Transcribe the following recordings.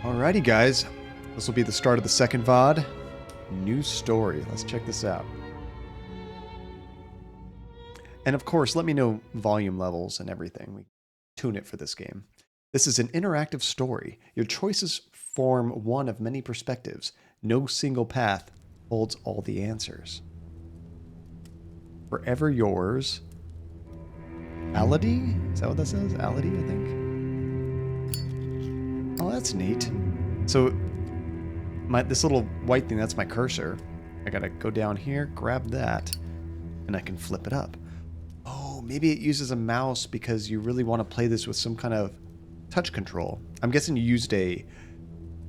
Alrighty, guys. This will be the start of the second VOD. New story. Let's check this out. And of course, let me know volume levels and everything. We tune it for this game. This is an interactive story. Your choices form one of many perspectives. No single path holds all the answers. Forever yours. Ality? Is that what that says? Ality, I think. Oh, that's neat. So, this little white thing, that's my cursor. I gotta go down here, grab that, and I can flip it up. Oh, maybe it uses a mouse because you really want to play this with some kind of touch control. I'm guessing you used a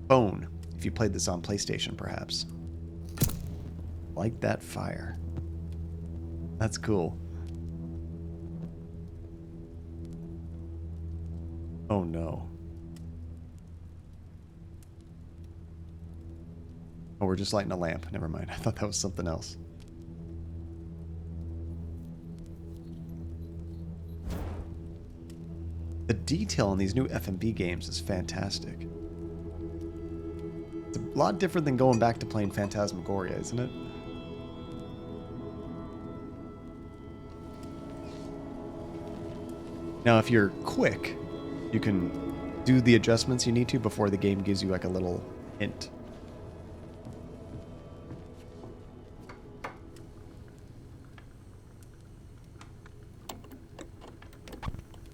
phone if you played this on PlayStation, perhaps. Like that fire. That's cool. Oh no. Oh, we're just lighting a lamp. Never mind. I thought that was something else. The detail in these new F&B games is fantastic. It's a lot different than going back to playing Phantasmagoria, isn't it? Now, if you're quick, you can do the adjustments you need to before the game gives you like a little hint.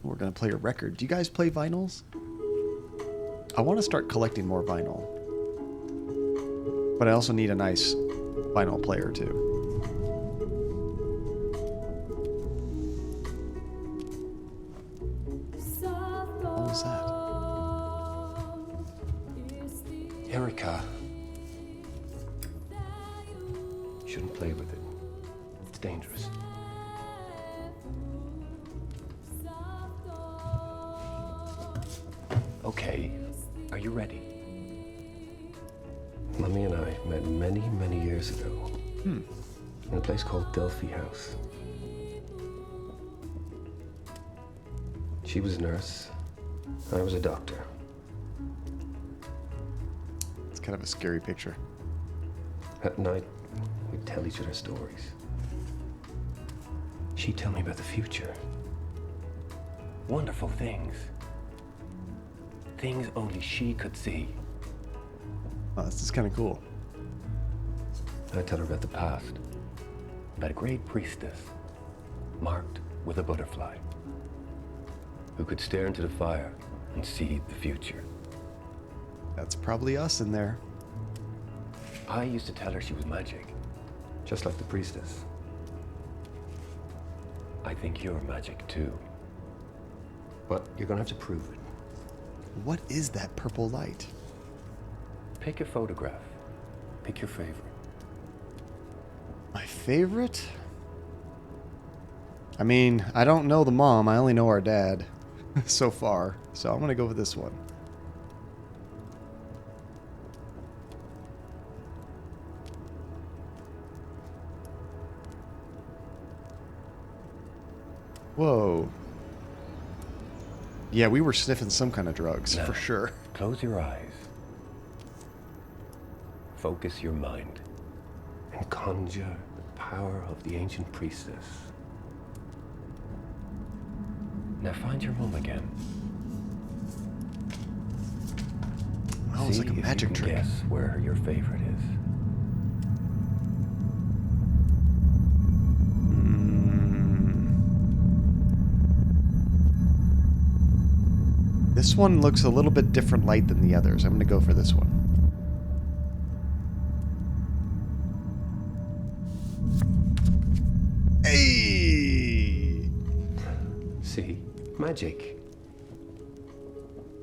We're going to play a record. Do you guys play vinyls? I want to start collecting more vinyl. But I also need a nice vinyl player too. What was that? Erica. You shouldn't play with it. It's dangerous. Okay, are you ready? Mummy and I met many, many years ago. In a place called Delphi House. She was a nurse. I was a doctor. It's kind of a scary picture. At night, we'd tell each other stories. She'd tell me about the future. Wonderful things. Things only she could see. Oh, this is kind of cool. I'd tell her about the past. About a great priestess, marked with a butterfly, who could stare into the fire and see the future. That's probably us in there. I used to tell her she was magic, just like the priestess. I think you're magic too. But you're gonna have to prove it. What is that purple light? Pick a photograph. Pick your favorite. My favorite? I mean, I don't know the mom. I only know our dad so far. So I'm going to go with this one. Whoa. Yeah, we were sniffing some kind of drugs, Now, for sure. Close your eyes. Focus your mind. And conjure the power of the ancient priestess. Now find your mom again. Oh, it's like a magic if you can trick. Guess where your favorite is. This one looks a little bit different light than the others. I'm going to go for this one. Hey! See? Magic.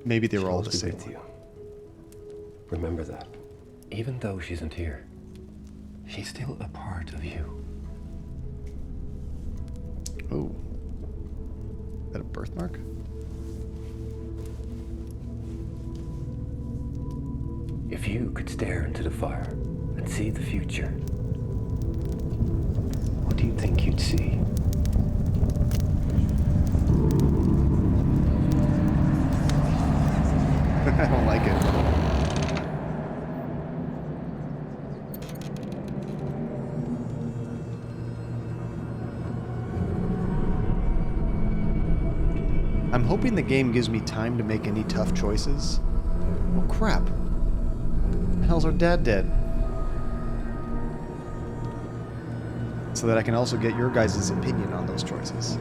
Maybe they were She'll all always the be same. with you. Remember that. Even though she isn't here, she's still a part of you. Oh. Is that a birthmark? If you could stare into the fire and see the future, what do you think you'd see? I don't like it. I'm hoping the game gives me time to make any tough choices. Oh crap. The hell's our dad dead? So that I can also get your guys' opinion on those choices.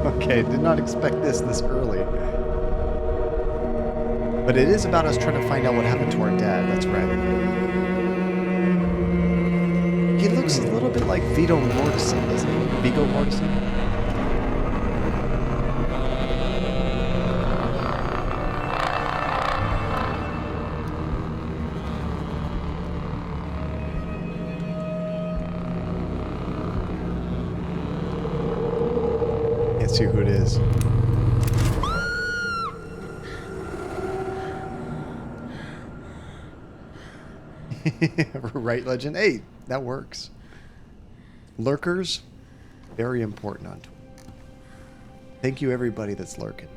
Okay, did not expect this early. But it is about us trying to find out what happened to our dad, that's right. He looks a little bit like Vito Mortensen, doesn't he? Viggo Mortensen? Can't see who it is. Right, Legend? Hey, that works. Lurkers, very important on Twitter. Thank you, everybody that's lurking.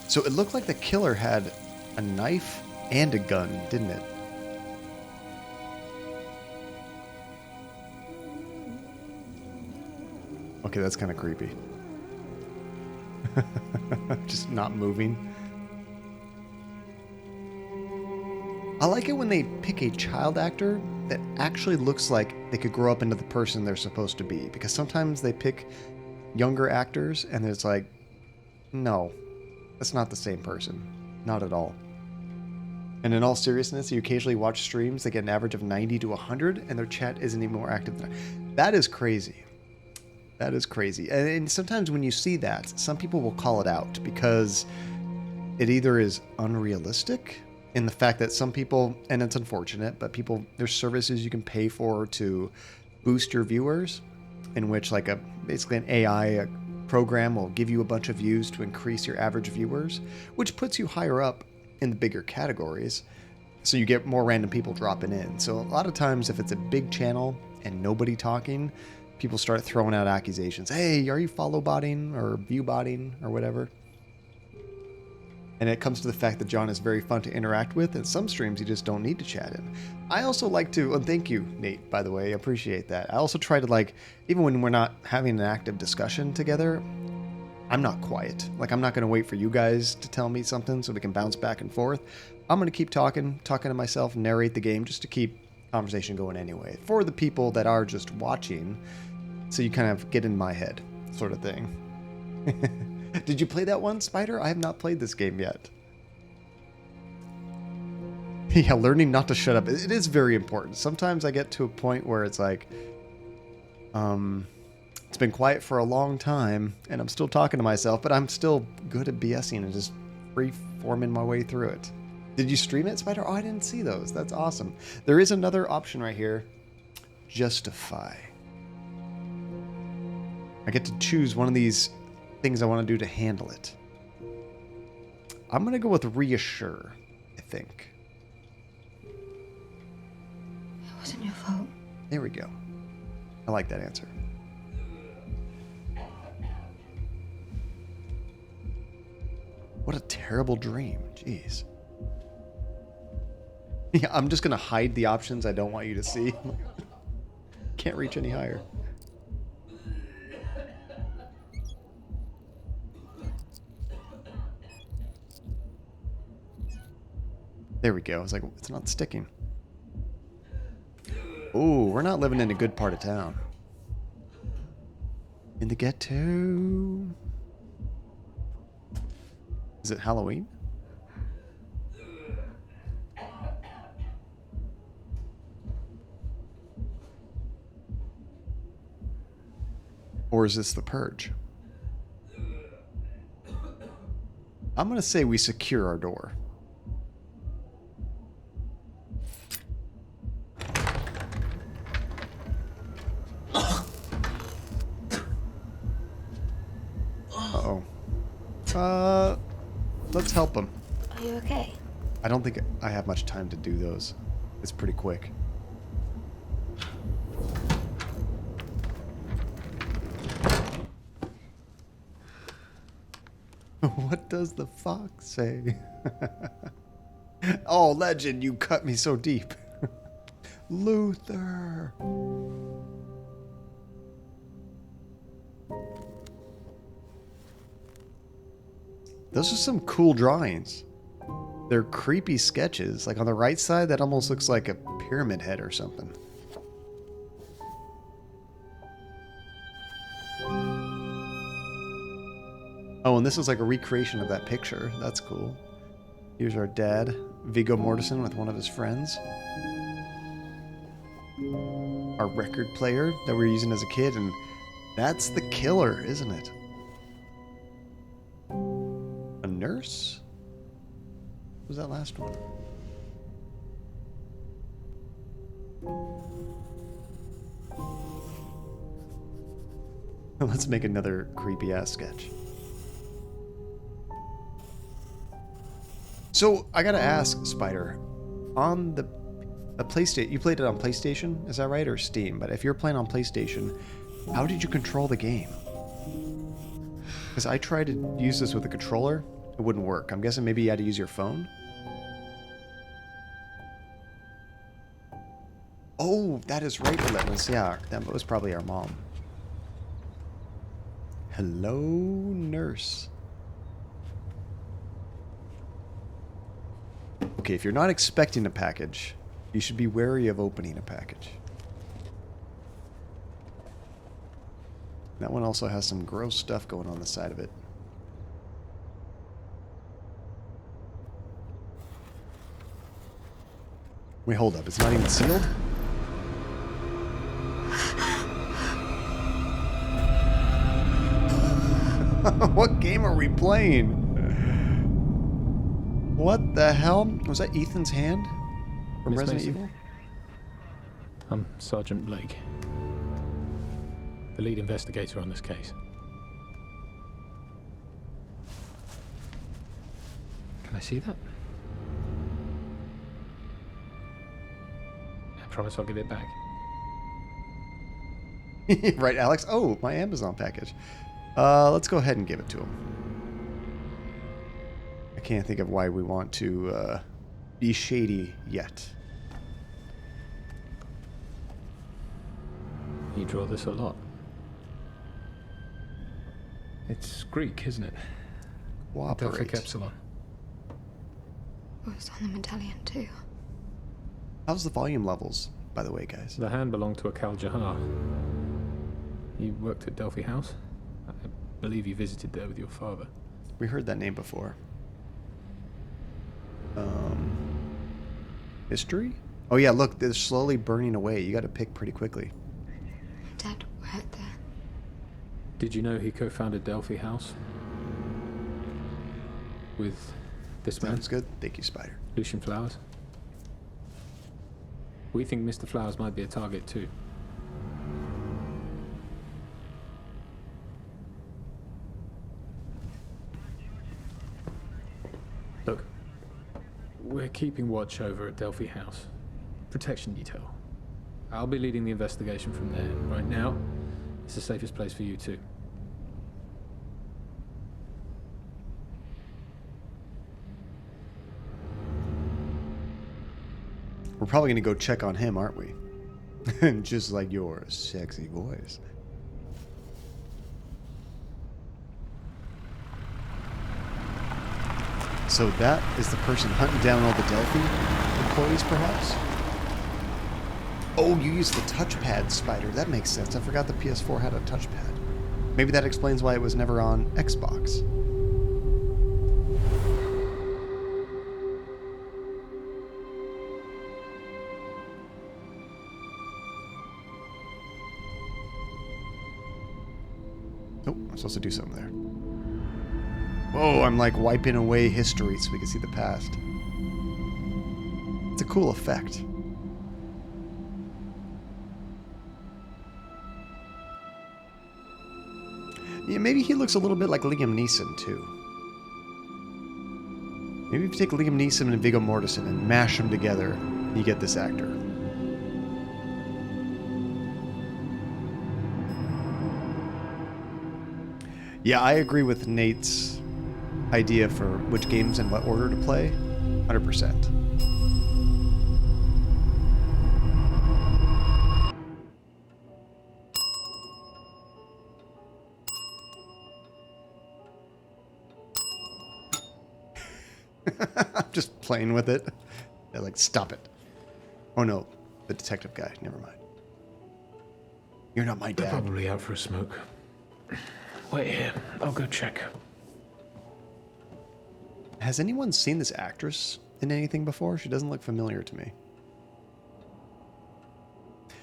So it looked like the killer had a knife and a gun, didn't it? Okay, that's kind of creepy. Just not moving. I like it when they pick a child actor that actually looks like they could grow up into the person they're supposed to be. Because sometimes they pick younger actors and it's like, no, that's not the same person. Not at all. And in all seriousness, you occasionally watch streams that get an average of 90 to 100 and their chat isn't even more active than that. Is crazy. That is crazy. And sometimes when you see that, some people will call it out because it either is unrealistic in the fact that some people, and it's unfortunate, but people, there's services you can pay for to boost your viewers, in which like basically an AI program will give you a bunch of views to increase your average viewers, which puts you higher up in the bigger categories. So you get more random people dropping in. So a lot of times if it's a big channel and nobody talking, people start throwing out accusations. Hey, are you follow botting or view botting or whatever? And it comes to the fact that John is very fun to interact with, and some streams you just don't need to chat in. I also like to, and thank you, Nate, by the way, I appreciate that. I also try to, like, even when we're not having an active discussion together, I'm not quiet. Like, I'm not going to wait for you guys to tell me something so we can bounce back and forth. I'm going to keep talking to myself, narrate the game just to keep conversation going anyway. For the people that are just watching, so you kind of get in my head, sort of thing. Did you play that one, Spider? I have not played this game yet. Yeah, learning not to shut up. It is very important. Sometimes I get to a point where it's like, it's been quiet for a long time, and I'm still talking to myself, but I'm still good at BSing and just free-forming my way through it. Did you stream it, Spider? Oh, I didn't see those. That's awesome. There is another option right here. Justify. I get to choose one of these things I want to do to handle it. I'm going to go with reassure, I think. It wasn't your fault. There we go. I like that answer. What a terrible dream. Jeez. Yeah, I'm just going to hide the options I don't want you to see. Can't reach any higher. There we go. I was like, it's not sticking. Ooh, we're not living in a good part of town. In the ghetto. Is it Halloween? Or is this the Purge? I'm going to say we secure our door. Uh-oh. Let's help him. Are you okay? I don't think I have much time to do those. It's pretty quick. What does the fox say? Oh, legend, you cut me so deep. Luther. Those are some cool drawings. They're creepy sketches. Like on the right side, that almost looks like a pyramid head or something. Oh, and this is like a recreation of that picture. That's cool. Here's our dad, Viggo Mortensen, with one of his friends. Our record player that we were using as a kid, and that's the killer, isn't it? A nurse? What was that last one? Let's make another creepy ass sketch. So I gotta ask, Spider, on the PlayStation, you played it on PlayStation, is that right, or Steam? But if you're playing on PlayStation, how did you control the game? Because I tried to use this with a controller, it wouldn't work. I'm guessing maybe you had to use your phone. Oh, that is right, Relentless. Yeah, that was probably our mom. Hello, nurse. Okay, if you're not expecting a package, you should be wary of opening a package. That one also has some gross stuff going on the side of it. Wait, hold up. It's not even sealed? What game are we playing? What the hell? Was that Ethan's hand from Miss Resident Mason? Evil? I'm Sergeant Blake, the lead investigator on this case. Can I see that? I promise I'll give it back. Right, Alex? Oh, my Amazon package. Let's go ahead and give it to him. I can't think of why we want to be shady yet. You draw this a lot. It's Greek, isn't it? Delphic Cooperate. Epsilon. It was on the medallion too. How's the volume levels, by the way, guys? The hand belonged to a Kal Jahar. You worked at Delphi House? I believe you visited there with your father. We heard that name before. History? Oh yeah, look, they're slowly burning away. You got to pick pretty quickly. Dad worked there. Did you know he co-founded Delphi House? With this man? Sounds good. Thank you, Spider. Lucian Flowers? We think Mr. Flowers might be a target too. Look, we're keeping watch over at Delphi House. Protection detail. I'll be leading the investigation from there. Right now, it's the safest place for you too. We're probably going to go check on him, aren't we? Just like your sexy voice. So that is the person hunting down all the Delphi employees, perhaps? Oh, you used the touchpad, Spider. That makes sense. I forgot the PS4 had a touchpad. Maybe that explains why it was never on Xbox. Oh, I'm supposed to do something there. Whoa, I'm like wiping away history so we can see the past. It's a cool effect. Yeah, maybe he looks a little bit like Liam Neeson, too. Maybe if you take Liam Neeson and Viggo Mortensen and mash them together, you get this actor. Yeah, I agree with Nate's idea for which games and what order to play. 100%. I'm just playing with it. They're like, stop it. Oh no, the detective guy. Never mind. You're not my They're dad. probably out for a smoke. Wait here. I'll go check. Has anyone seen this actress in anything before? She doesn't look familiar to me.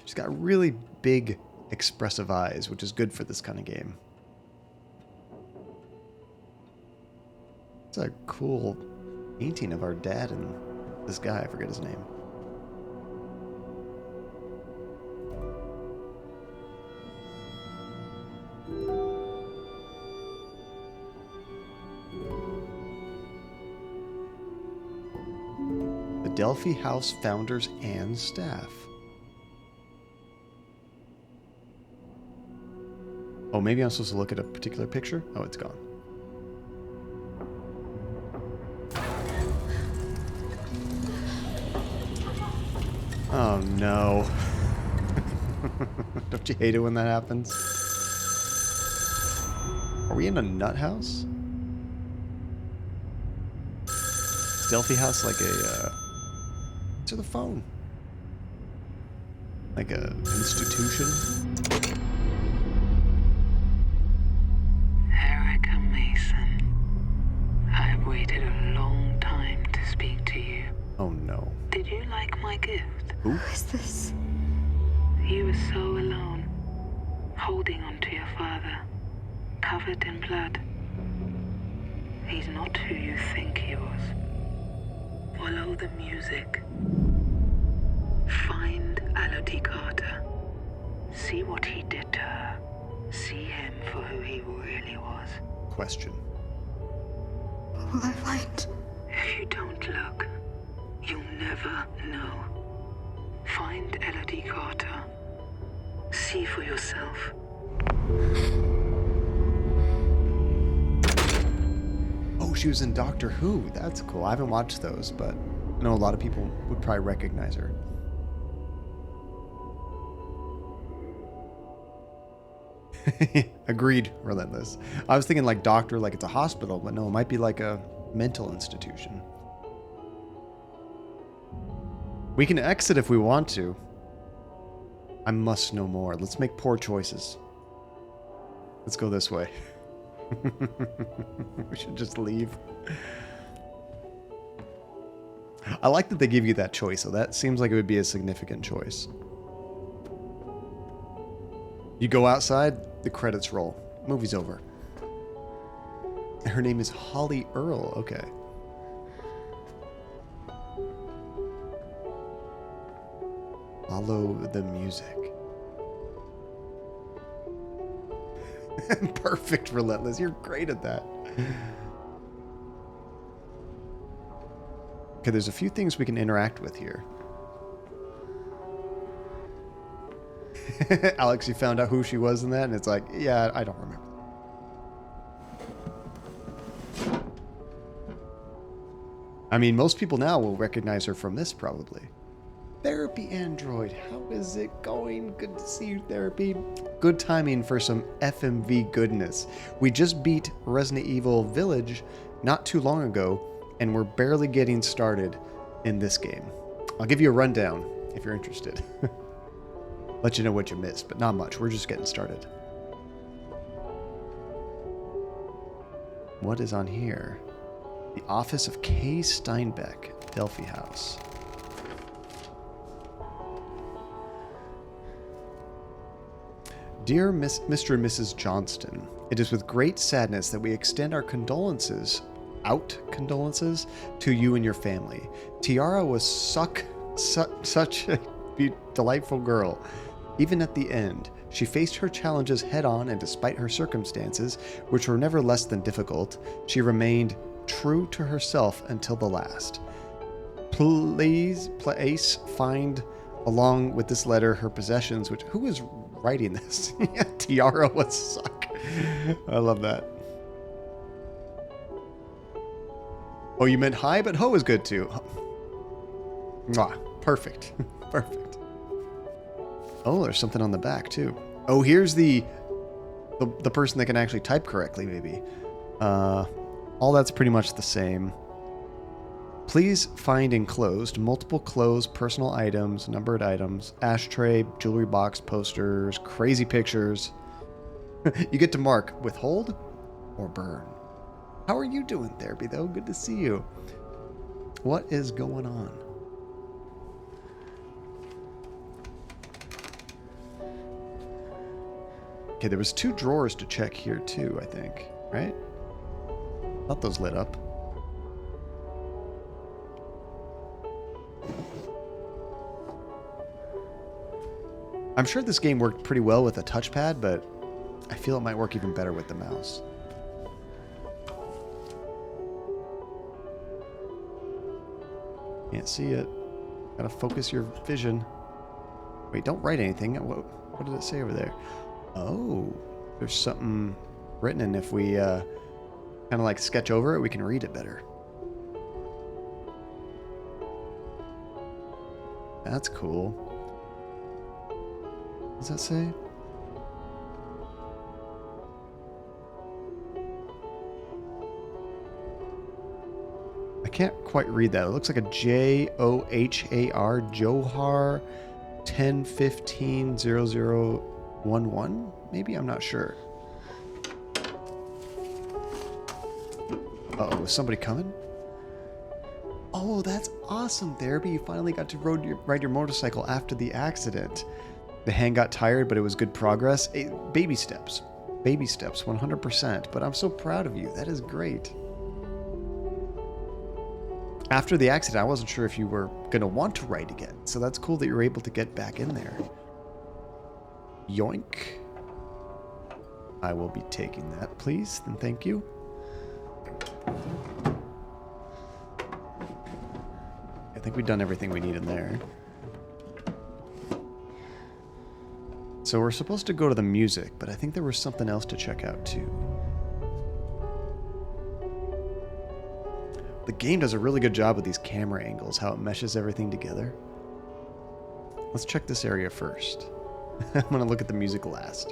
She's got really big, expressive eyes, which is good for this kind of game. It's a cool painting of our dad and this guy. I forget his name. The Delphi House founders and staff. Oh, maybe I'm supposed to look at a particular picture? Oh, it's gone. Oh no. Don't you hate it when that happens? Are we in a nut house? Is Delphi House like a answer the phone. Like a institution? Erica Mason, I've waited a long time to speak to you. Oh no. Did you like my gift? Who? Who is this? You were so alone, holding on to your father, covered in blood. He's not who you think he was. Follow the music. Find Elodie Carter. See what he did to her. See him for who he really was. Question. What will I find? If you don't look, you'll never know. Find Elodie Carter. See for yourself. Oh, she was in Doctor Who. That's cool. I haven't watched those, but I know a lot of people would probably recognize her. Agreed, Relentless. I was thinking like doctor, like it's a hospital, but no, it might be like a mental institution. We can exit if we want to. I must know more. Let's make poor choices. Let's go this way. We should just leave. I like that they give you that choice, so that seems like it would be a significant choice. You go outside, the credits roll. Movie's over. Her name is Holly Earl. Okay. Follow the music. Perfect, Relentless. You're great at that. Okay, there's a few things we can interact with here. Alex, you found out who she was in that, and it's like, yeah, I don't remember. I mean, most people now will recognize her from this, probably. Therapy Android, how is it going? Good to see you, Therapy. Good timing for some FMV goodness. We just beat Resident Evil Village not too long ago, and we're barely getting started in this game. I'll give you a rundown if you're interested. Let you know what you missed, but not much. We're just getting started. What is on here? The Office of K. Steinbeck, Delphi House. Dear Mr. and Mrs. Johnston, it is with great sadness that we extend our condolences to you and your family. Tiara was such a delightful girl. Even at the end, she faced her challenges head on, and despite her circumstances, which were never less than difficult, she remained true to herself until the last. Please place find along with this letter her possessions, which who is writing this? Tiara would suck. I love that. Oh, you meant hi, but ho is good too. Mwah. Perfect. Perfect. Oh, there's something on the back too. Oh, here's the person that can actually type correctly, maybe. All that's pretty much the same. Please find enclosed multiple clothes, personal items, numbered items, ashtray, jewelry box, posters, crazy pictures. You get to mark withhold or burn. How are you doing, Therapy, though? Good to see you. What is going on? Okay, there was 2 drawers to check here too, I think, right? Thought those lit up. I'm sure this game worked pretty well with a touchpad, but I feel it might work even better with the mouse. Can't see it. Gotta focus your vision. Wait, don't write anything. What did it say over there? Oh, there's something written, and if we kind of like sketch over it, we can read it better. That's cool. What does that say? I can't quite read that. It looks like a Johar, Johar 10150011. Maybe, I'm not sure. Uh-oh, is somebody coming? Oh, that's awesome, Therapy. You finally got to ride your motorcycle after the accident. The hand got tired, but it was good progress. Baby steps. Baby steps, 100%. But I'm so proud of you. That is great. After the accident, I wasn't sure if you were going to want to ride again. So that's cool that you're able to get back in there. Yoink. I will be taking that, please. And thank you. I think we've done everything we need in there. So we're supposed to go to the music, but I think there was something else to check out too. The game does a really good job with these camera angles, how it meshes everything together. Let's check this area first. I'm going to look at the music last.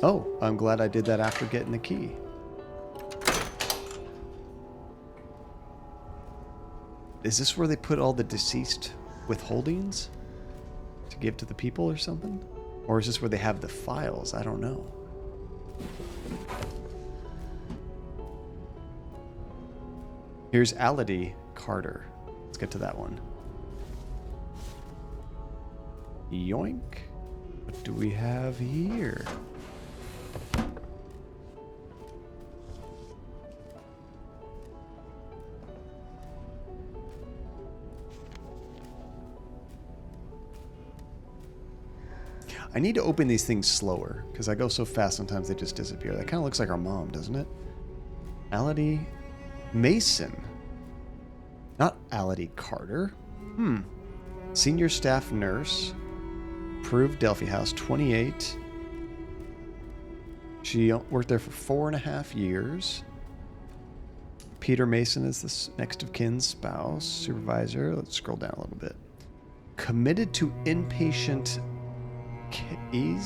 Oh, I'm glad I did that after getting the key. Is this where they put all the deceased withholdings to give to the people or something? Or is this where they have the files? I don't know. Here's Ality Carter. Let's get to that one. Yoink. What do we have here? I need to open these things slower, because I go so fast sometimes they just disappear. That kind of looks like our mom, doesn't it? Ality Mason. Not Ality Carter. Senior staff nurse. Approved Delphi House, 28. She worked there for 4.5 years. Peter Mason is the next of kin's spouse. Supervisor. Let's scroll down a little bit. Committed to inpatient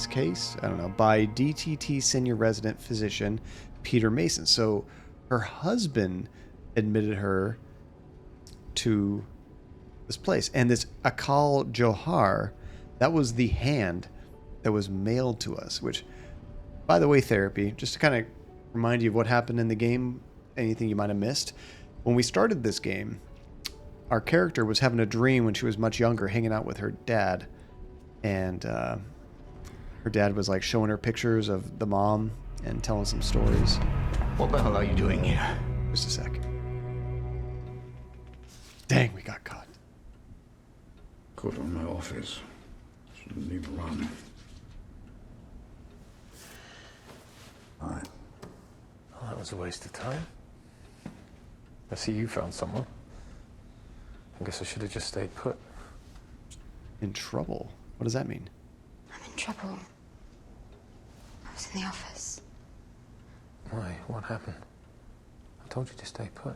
case, I don't know, by DTT senior resident physician Peter Mason. So her husband admitted her to this place. And this Akal Johar, that was the hand that was mailed to us, which, by the way, Therapy, just to kind of remind you of what happened in the game, anything you might have missed. When we started this game, our character was having a dream when she was much younger, hanging out with her dad. And her dad was like showing her pictures of the mom and telling some stories. What the hell are you doing here? Just a sec. Dang, we got caught. Caught on my office. Shouldn't even run. was a waste of time. I see you found someone. I guess I should have just stayed put. In trouble? What does that mean? I'm in trouble. I was in the office. Why? What happened? I told you to stay put.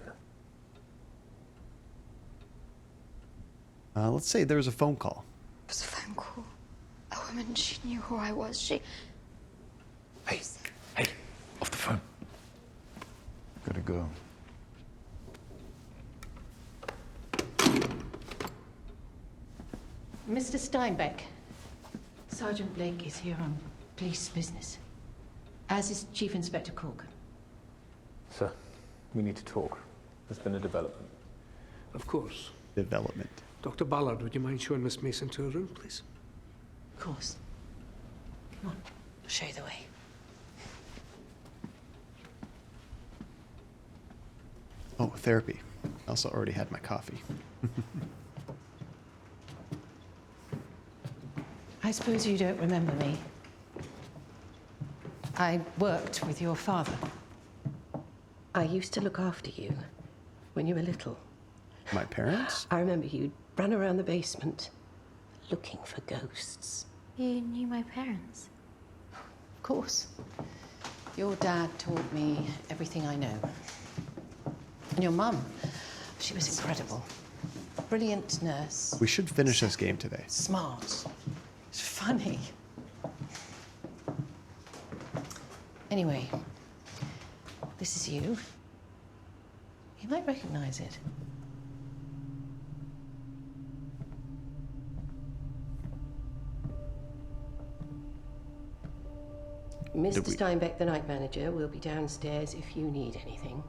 Let's say there was a phone call. It was a phone call. A woman, she knew who I was. She... Hey, off the phone. Gotta go. Mr. Steinbeck, Sergeant Blake is here on police business, as is Chief Inspector Cork. Sir, we need to talk. There's been a development. Of course. Development. Dr. Ballard, would you mind showing Miss Mason to her room, please? Of course. Come on, I'll show you the way. Oh, therapy. I also already had my coffee. I suppose you don't remember me. I worked with your father. I used to look after you when you were little. My parents? I remember you'd run around the basement looking for ghosts. You knew my parents? Of course. Your dad taught me everything I know. And your mum, she was incredible. Brilliant nurse. We should finish this game today. Smart. It's funny. Anyway, this is you. You might recognize it. Mr. Steinbeck, the night manager, will be downstairs if you need anything.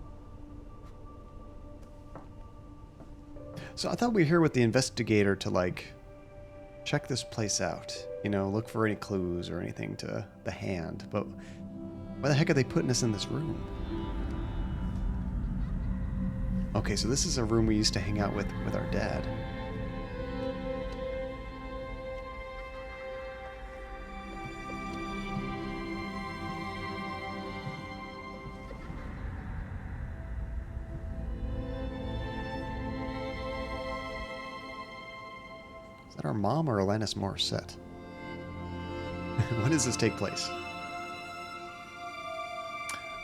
So I thought we were here with the investigator to, like, check this place out. You know, look for any clues or anything to the hand. But why the heck are they putting us in this room? Okay, so this is a room we used to hang out with our dad. Is that our mom or Alanis Morissette? When does this take place?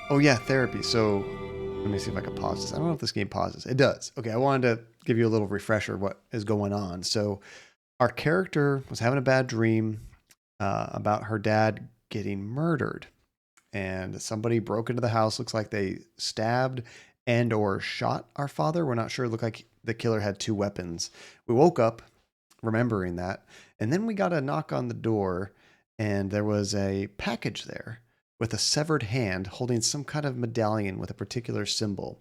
Oh yeah, therapy. So let me see if I can pause this. I don't know if this game pauses. It does. Okay, I wanted to give you a little refresher of what is going on. So our character was having a bad dream about her dad getting murdered. And somebody broke into the house. Looks like they stabbed and or shot our father. We're not sure. It looked like the killer had two weapons. We woke up remembering that. And then we got a knock on the door, and there was a package there with a severed hand holding some kind of medallion with a particular symbol.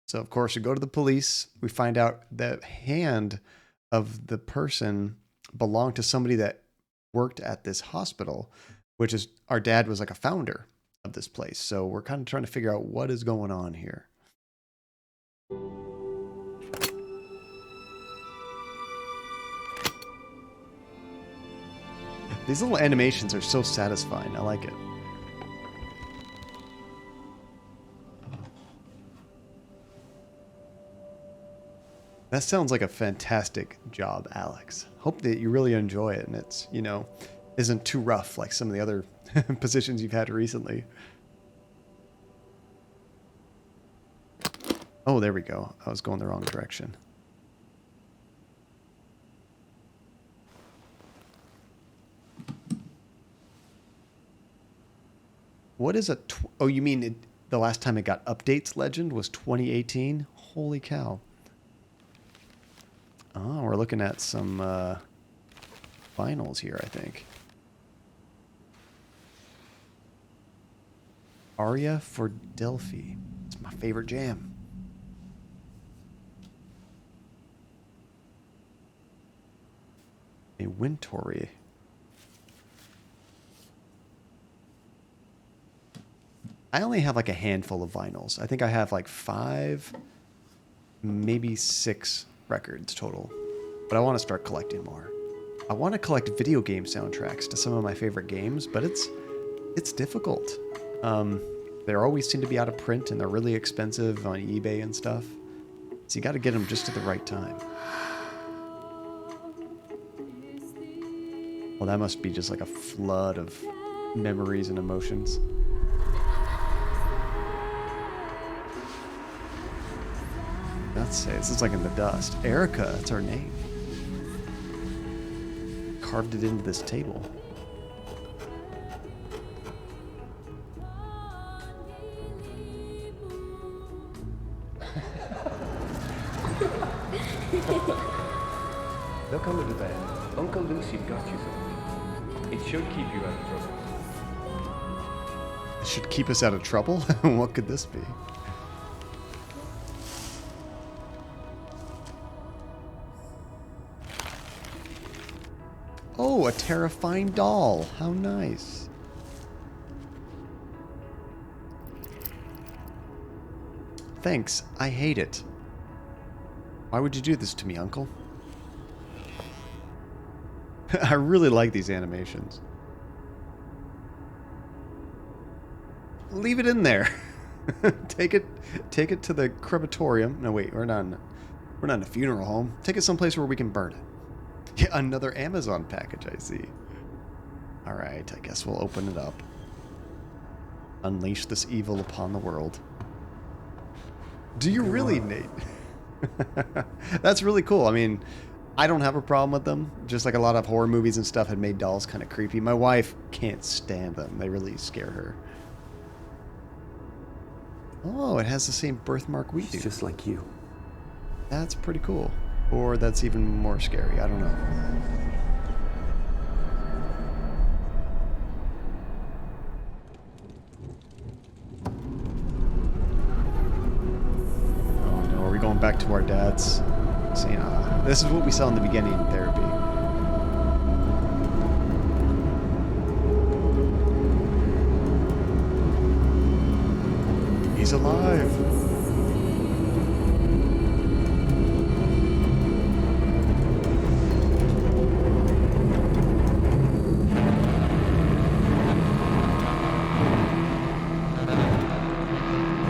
So, of course, we go to the police. We find out the hand of the person belonged to somebody that worked at this hospital, which is our dad was like a founder of this place. So we're kind of trying to figure out what is going on here. These little animations are so satisfying. I like it. That sounds like a fantastic job, Alex. Hope that you really enjoy it and it's, you know, isn't too rough like some of the other positions you've had recently. Oh, there we go. I was going the wrong direction. What is a... oh, you mean the last time it got updates legend was 2018? Holy cow. Oh, we're looking at some vinyls here, I think. Aria for Delphi. It's my favorite jam. A Wintory. I only have like a handful of vinyls. I think I have like 5, maybe 6 records total. But I want to start collecting more. I want to collect video game soundtracks to some of my favorite games, but it's difficult. They always seem to be out of print, and they're really expensive on eBay and stuff. So you got to get them just at the right time. Well, that must be just like a flood of memories and emotions. That's it. This is like in the dust. Erica, that's her name. Carved it into this table. They'll come into bed. Uncle Lucy got you something. It should keep you out of trouble. It should keep us out of trouble? What could this be? Oh, a terrifying doll. How nice. Thanks. I hate it. Why would you do this to me, Uncle? I really like these animations. Leave it in there. Take it to the crematorium. No, wait, we're not in a funeral home. Take it someplace where we can burn it. Yeah, another Amazon package, I see. All right, I guess we'll open it up. Unleash this evil upon the world. Do you really, Nate? That's really cool. I mean, I don't have a problem with them. Just like a lot of horror movies and stuff had made dolls kind of creepy. My wife can't stand them. They really scare her. Oh, it has the same birthmark we do. Just like you. That's pretty cool. Or that's even more scary. I don't know. Oh no, are we going back to our dad's? Saying, this is what we saw in the beginning in therapy. He's alive.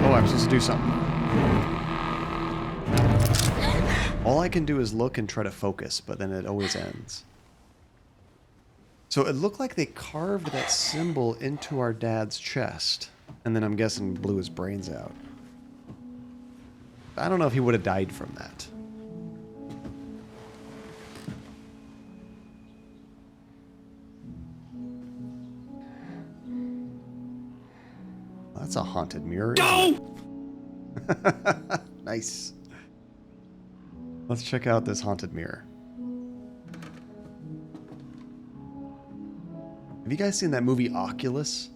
Oh, I'm supposed to do something. All I can do is look and try to focus, but then it always ends. So it looked like they carved that symbol into our dad's chest, and then I'm guessing blew his brains out. I don't know if he would have died from that. That's a haunted mirror. No! Nice. Let's check out this haunted mirror. Have you guys seen that movie Oculus?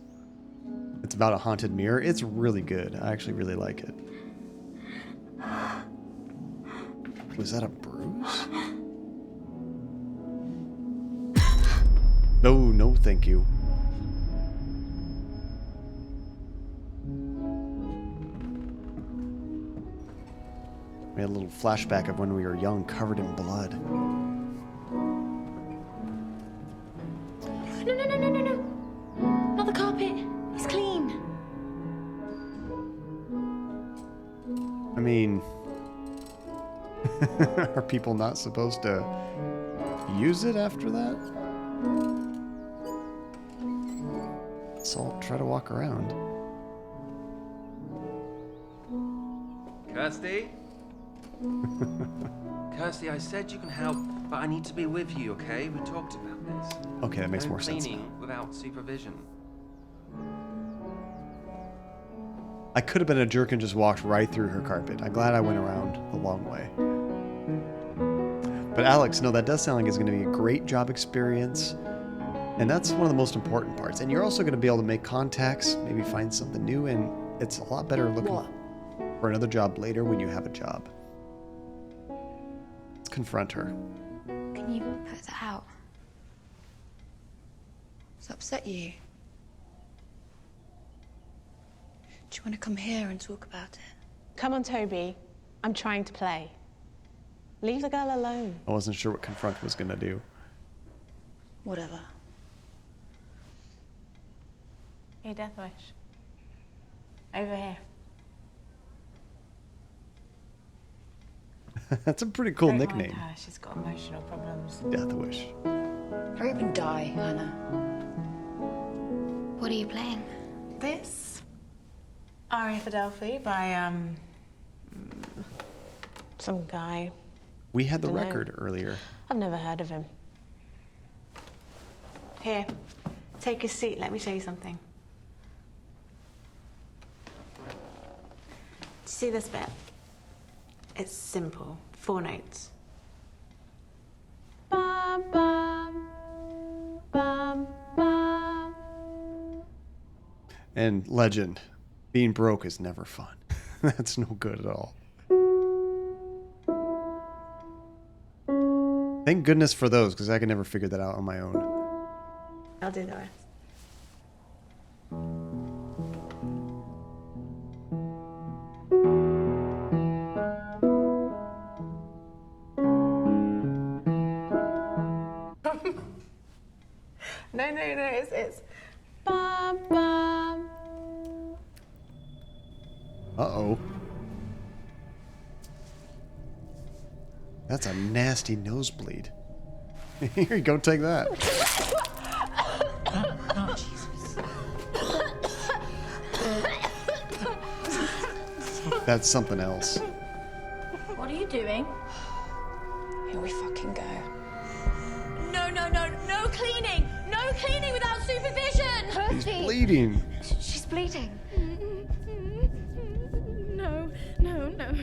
It's about a haunted mirror. It's really good. I actually really like it. Was that a bruise? No, no, thank you. We had a little flashback of when we were young, covered in blood. No, no, no, no, no, no. Not the carpet. It's clean. I mean, are people not supposed to use it after that? So I'll try to walk around. Kirsty? Kirsty, I said you can help, but I need to be with you, okay? We talked about this. Okay, that makes No more sense now. cleaning without supervision. I could have been a jerk and just walked right through her carpet. I'm glad I went around the long way. But Alex, no, that does sound like it's going to be a great job experience. And that's one of the most important parts. And you're also going to be able to make contacts, maybe find something new, and it's a lot better looking for another job later when you have a job. Let's confront her. Can you put that out? Does it upset you? Do you want to come here and talk about it? Come on, Toby. I'm trying to play. Leave the girl alone. I wasn't sure what confront was going to do. Whatever. Hey, Death Wish. Over here. That's a pretty cool Don't nickname. Mind her. She's got emotional problems. Death Wish. Hurry up and die, Hannah. What are you playing? This Aria for Delphi by some guy. We had the Dunno. record earlier. I've never heard of him. Here, take a seat. Let me show you something. See this bit? It's simple. 4 notes. Bum, bum, bum, bum. And legend, being broke is never fun. That's no good at all. Thank goodness for those, because I could never figure that out on my own. I'll do the rest. No, it's bum bum. Uh-oh. That's a nasty nosebleed. Here you go, take that. That's something else. What are you doing? Here we fucking go. No cleaning! No cleaning without supervision! He's bleeding. She's bleeding. No.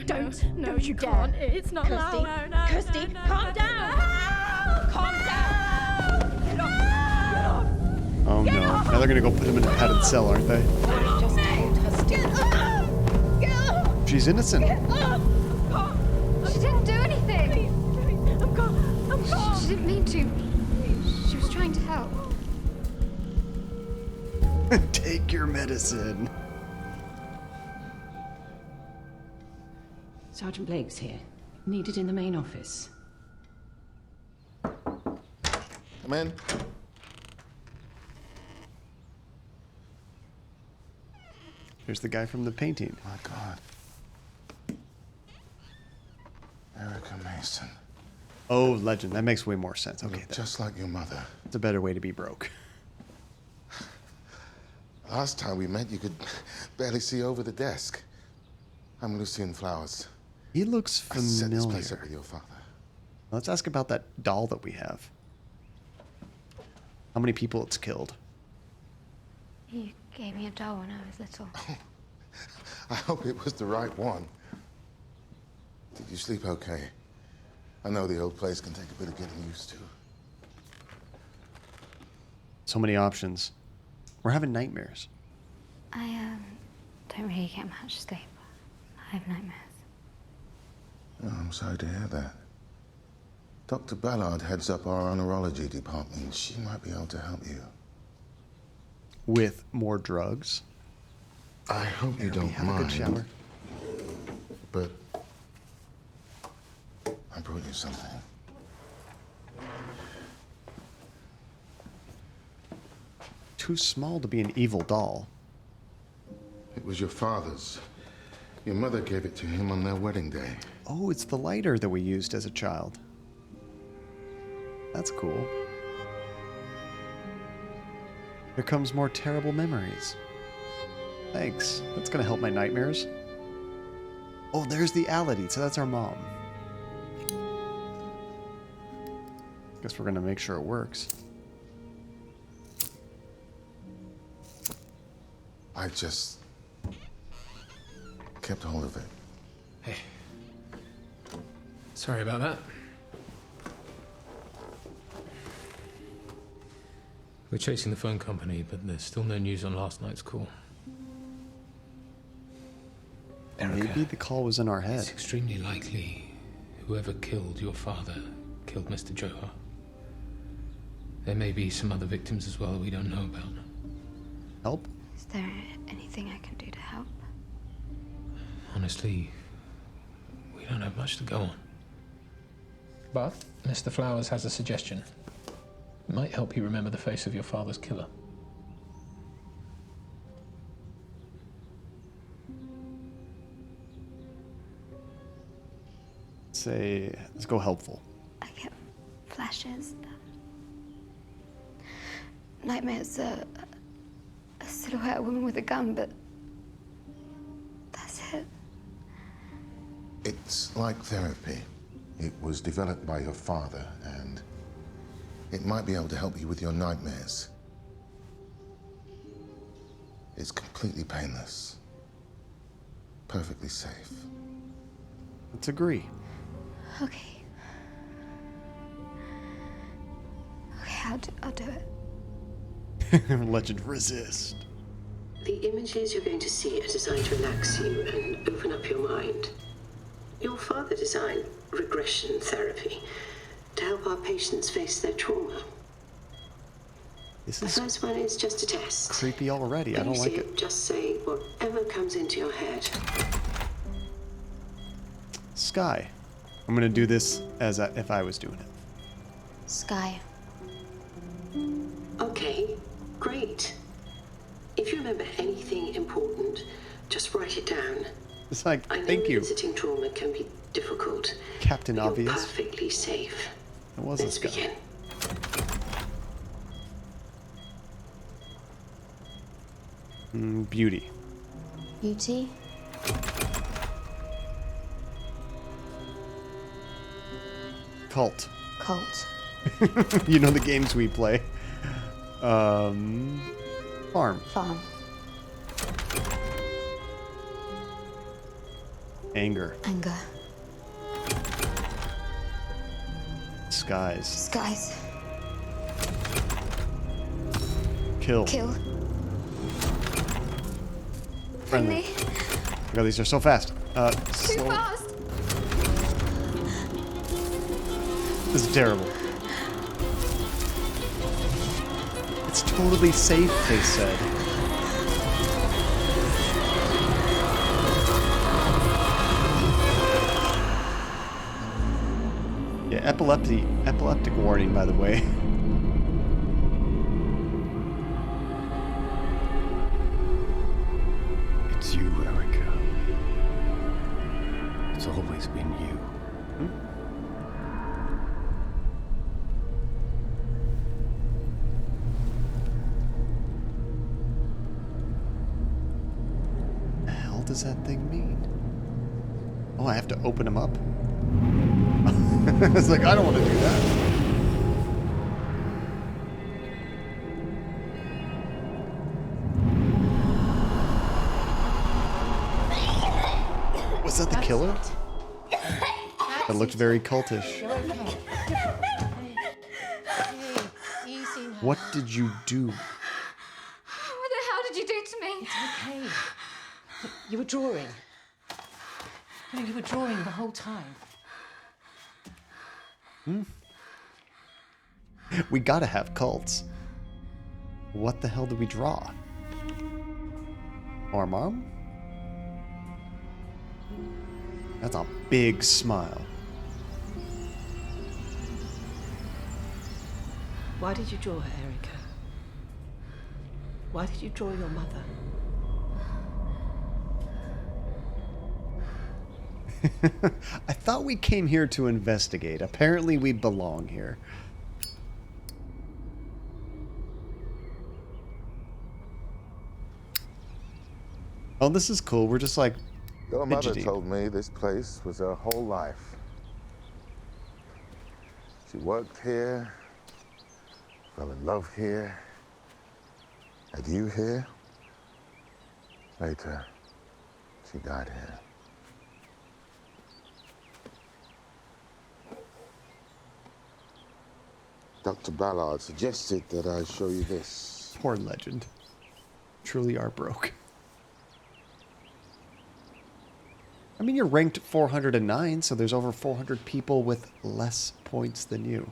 Don't. No, Don't you cry. can't. It's not Kirsty, allowed. No. Kirsty, calm down. Calm down. Get off. Oh no. Now they're gonna go put him in a padded cell, aren't they? Just hold her still. She's innocent. She didn't do anything. I'm gone. She didn't mean to. She was trying to help. Take your medicine. Sergeant Blake's here. Needed in the main office. Come in. Here's the guy from the painting. My God. Erica Mason. Oh, legend. That makes way more sense. Okay, Just like your mother. that's a better way to be broke. Last time we met, you could barely see over the desk. I'm Lucien Flowers. He looks I set this familiar. place up with your father. Let's ask about that doll that we have. How many people it's killed? You gave me a doll when I was little. I hope it was the right one. Did you sleep okay? I know the old place can take a bit of getting used to. So many options. We're having nightmares. I don't really get much sleep. I have nightmares. Oh, I'm sorry to hear that. Dr. Ballard heads up our neurology department. She might be able to help you. With more drugs. I hope you don't Have mind. a good shower. But I brought you something. Too small to be an evil doll. It was your father's. Your mother gave it to him on their wedding day. Oh, it's the lighter that we used as a child. That's cool. Here comes more terrible memories. Thanks. That's gonna help my nightmares. Oh, there's the Ality, so that's our mom. Guess we're gonna make sure it works. I just kept hold of it. Hey. Sorry about that. We're chasing the phone company, but there's still no news on last night's call. Erica, Maybe the call was in our it's head. extremely likely whoever killed your father killed Mr. Johar. There may be some other victims as well that we don't know about. Help? Is there anything I can do to help? Honestly, we don't have much to go on. But Mr. Flowers has a suggestion. It might help you remember the face of your father's killer. Let's go helpful. I get flashes. Nightmares, a silhouette, a woman with a gun, but that's it. It's like therapy. It was developed by your father, and it might be able to help you with your nightmares. It's completely painless. Perfectly safe. Let's agree. Okay. Okay, I'll do it. Legend resist. The images you're going to see are designed to relax you and open up your mind. Your father designed regression therapy to help our patients face their trauma. This The is first one is just a test. creepy already. I When don't you like see it. Just say whatever comes into your head. Sky. I'm gonna do this as if I was doing it. Sky. Okay, great. If you remember anything important, just write it down. It's like, I know thank you, visiting trauma can be difficult. Captain You're Obvious. perfectly safe. It was a Let's Sky. begin. Beauty. Beauty. Cult. Cult. You know the games we play. Farm. Farm. Anger. Anger. Skies. Skies. Kill. Kill. Friendly. God, these are so fast. Too Slow. fast. This is terrible. It's totally safe, they said. Yeah, epileptic warning, by the way. It's you, Erica. It's always been you. The hell does that thing mean? Oh, I have to open them up? It's like, I don't want to do that. Was that the killer? That looked very cultish. You're okay. Hey, easy now. What did you do? What the hell did you do to me? It's okay. You were drawing. You were drawing the whole time. We gotta have cults. What the hell did we draw? Arm? That's a big smile. Why did you draw her, Erica? Why did you draw your mother? I thought we came here to investigate. Apparently we belong here. Oh, this is cool. We're just like Your mother fidgeting. told me this place was her whole life. She worked here, fell in love here, had you here. Later, she died here. Dr. Ballard suggested that I show you this. Poor legend. Truly are broke. I mean, you're ranked 409, so there's over 400 people with less points than you.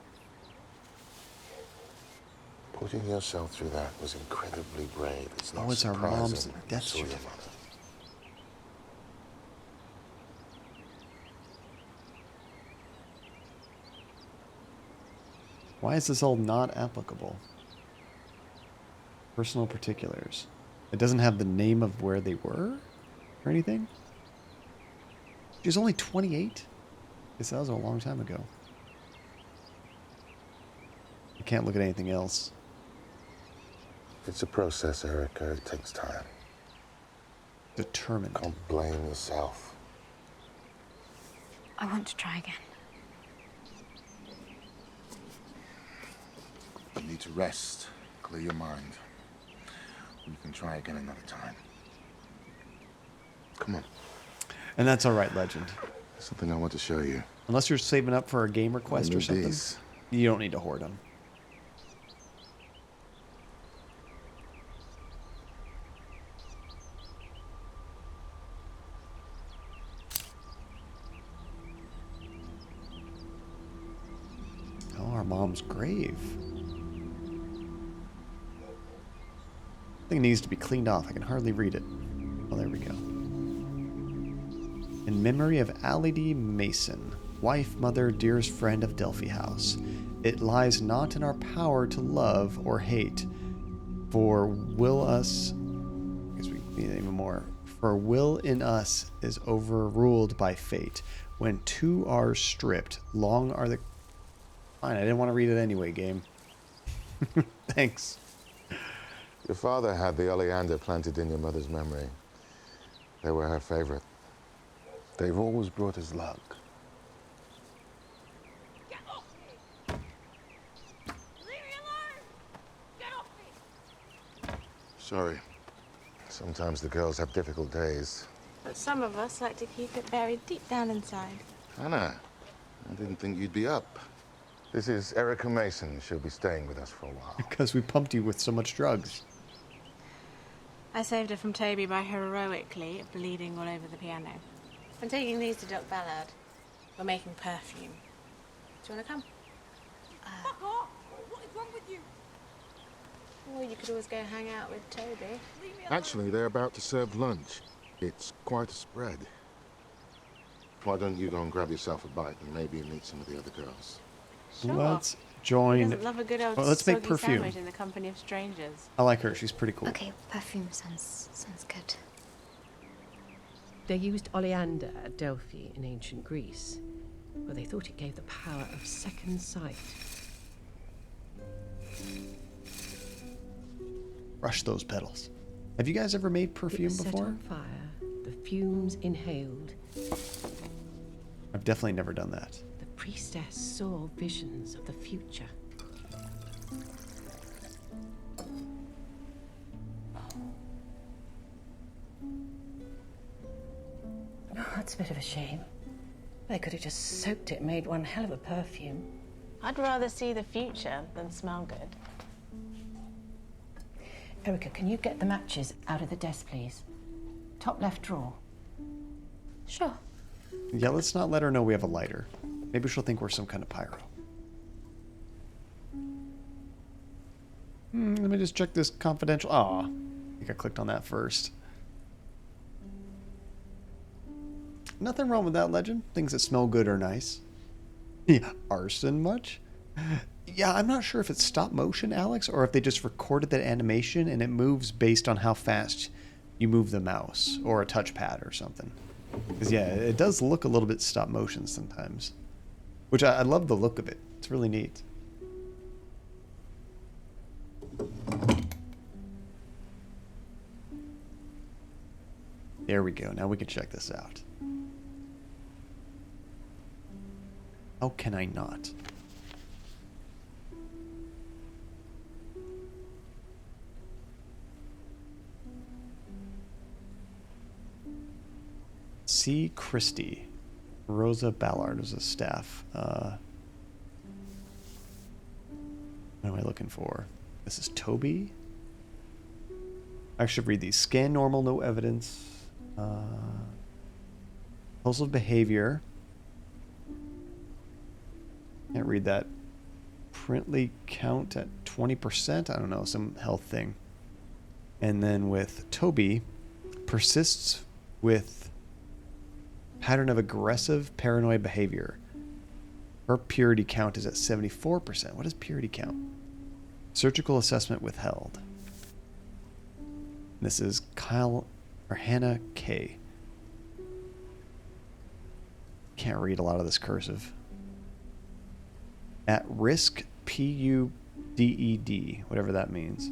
Putting yourself through that was incredibly brave. It's not Oh, it's our surprising mom's you death saw your certificate. mother. Why is this all not applicable? Personal particulars. It doesn't have the name of where they were or anything? She's only 28? Guess that was a long time ago. I can't look at anything else. It's a process, Erica. It takes time. Determined. Don't blame yourself. I want to try again. You need to rest, clear your mind. We can try again another time. Come on. And that's all right, Legend. Something I want to show you. Unless you're saving up for a game request or something, These. you don't need to hoard them. Oh, our mom's grave. I think it needs to be cleaned off. I can hardly read it. Oh, there we go. In memory of Allie Mason, wife, mother, dearest friend of Delphi House, it lies not in our power to love or hate, for will us, I guess we need even more, for will in us is overruled by fate. When two are stripped, long are the... Fine, I didn't want to read it anyway, game. Thanks. Your father had the oleander planted in your mother's memory. They were her favorite. They've always brought us luck. Get off me! Leave me alone! Get off me! Sorry. Sometimes the girls have difficult days. But some of us like to keep it buried deep down inside. Hannah, I didn't think you'd be up. This is Erica Mason. She'll be staying with us for a while. Because we pumped you with so much drugs. I saved her from Toby by heroically bleeding all over the piano. I'm taking these to Doc Ballard. We're making perfume. Do you want to come? Fuck off! What is wrong with you? Or you could always go hang out with Toby. Actually, they're about to serve lunch. It's quite a spread. Why don't you go and grab yourself a bite and maybe meet some of the other girls? Sure. Let's Who join... doesn't love a good old let's make soggy perfume. sandwich in the company of strangers? I like her. She's pretty cool. Okay, perfume sounds good. They used oleander at Delphi in ancient Greece, where they thought it gave the power of second sight. Brush those petals. Have you guys ever made It perfume was set before? on fire, the fumes inhaled. I've definitely never done that. The priestess saw visions of the future. Oh, that's a bit of a shame. They could have just soaked it and made one hell of a perfume. I'd rather see the future than smell good. Erica, can you get the matches out of the desk, please? Top left drawer. Sure. Yeah, let's not let her know we have a lighter. Maybe she'll think we're some kind of pyro. Let me just check this confidential... Aw, I think I clicked on that first. Nothing wrong with that, Legend. Things that smell good are nice. Yeah, arson much? Yeah, I'm not sure if it's stop motion, Alex, or if they just recorded that animation and it moves based on how fast you move the mouse or a touchpad or something. Because, yeah, it does look a little bit stop motion sometimes. Which I love the look of it. It's really neat. There we go. Now we can check this out. How can I not? C. Christie. Rosa Ballard was a staff. What am I looking for? This is Toby. I should read these. Scan normal, no evidence. Compulsive behavior. Can't read that. Printly count at 20%. I don't know, some health thing. And then with Toby, persists with pattern of aggressive paranoid behavior. Her purity count is at 74%. What is purity count? Surgical assessment withheld. This is Hannah K. Can't read a lot of this cursive. At risk, PUDED, whatever that means.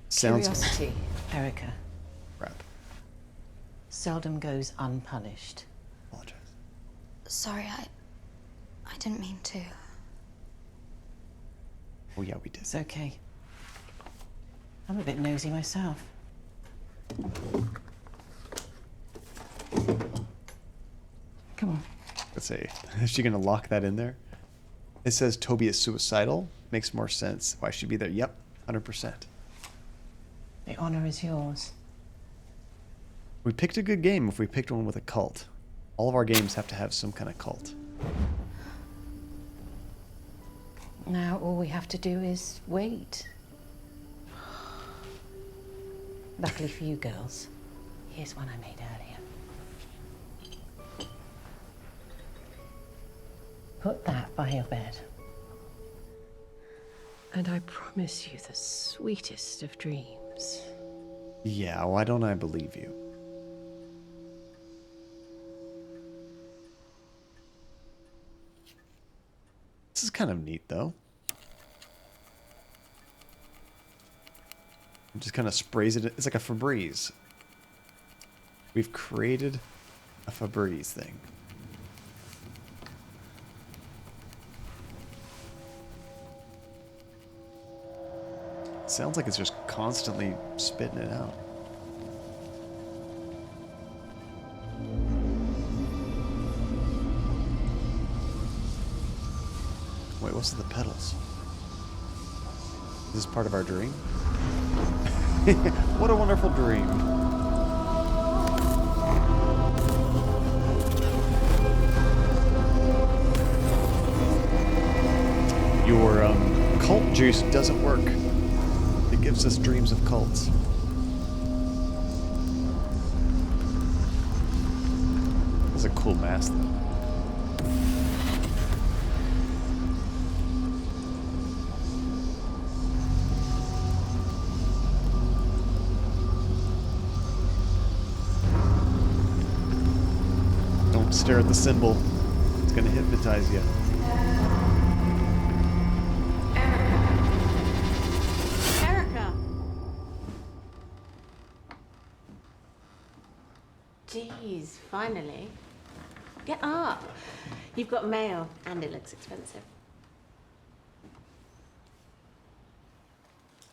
Sounds. Curiosity, Erica, Crap. seldom goes unpunished. Apologize. Sorry, I didn't mean to. Oh yeah, we did. It's okay. I'm a bit nosy myself. Come on. Let's see. Is she gonna lock that in there? It says Toby is suicidal. Makes more sense. Why she'd be there? Yep, 100%. The honor is yours. We picked a good game if we picked one with a cult. All of our games have to have some kind of cult. Now all we have to do is wait. Luckily for you girls, here's one I made earlier. Put that by your bed. And I promise you the sweetest of dreams. Yeah, why don't I believe you? This is kind of neat, though. It just kind of sprays it. It's like a Febreze. We've created a Febreze thing. Sounds like it's just constantly spitting it out. Wait, what's the pedals? Is this part of our dream? What a wonderful dream. Your cult juice doesn't work. It gives us dreams of cults. That's a cool mask, though. Don't stare at the symbol. It's gonna hypnotize you. Erica! Jeez, finally. Get up. You've got mail, and it looks expensive.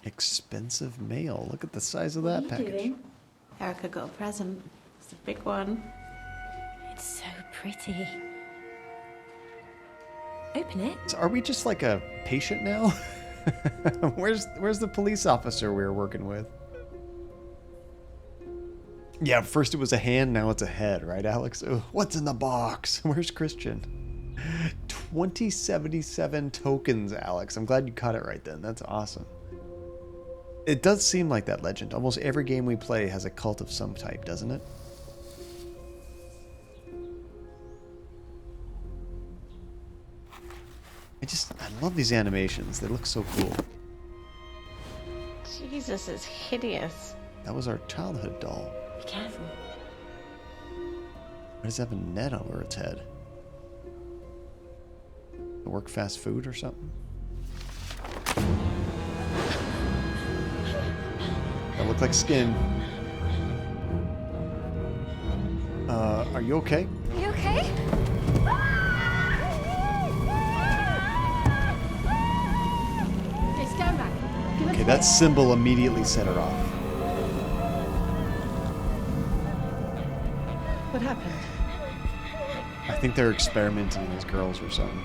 Expensive mail. Look at the size of that package. Erica got a present. It's a big one. It's so pretty. Open it. So are we just like a patient now? Where's the police officer we were working with? Yeah, first it was a hand, now it's a head, right, Alex? Ugh, what's in the box? Where's Christian? 2077 tokens, Alex. I'm glad you caught it right then. That's awesome. It does seem like that legend. Almost every game we play has a cult of some type, doesn't it? I love these animations. They look so cool. Jesus, it's hideous. That was our childhood doll. Be careful. Why does it have a net over its head? Work fast food or something? That looked like skin. Are you okay? You okay? Okay, stand back. Give us Okay, a that bit. symbol immediately set her off. What happened? I think they're experimenting as girls or something.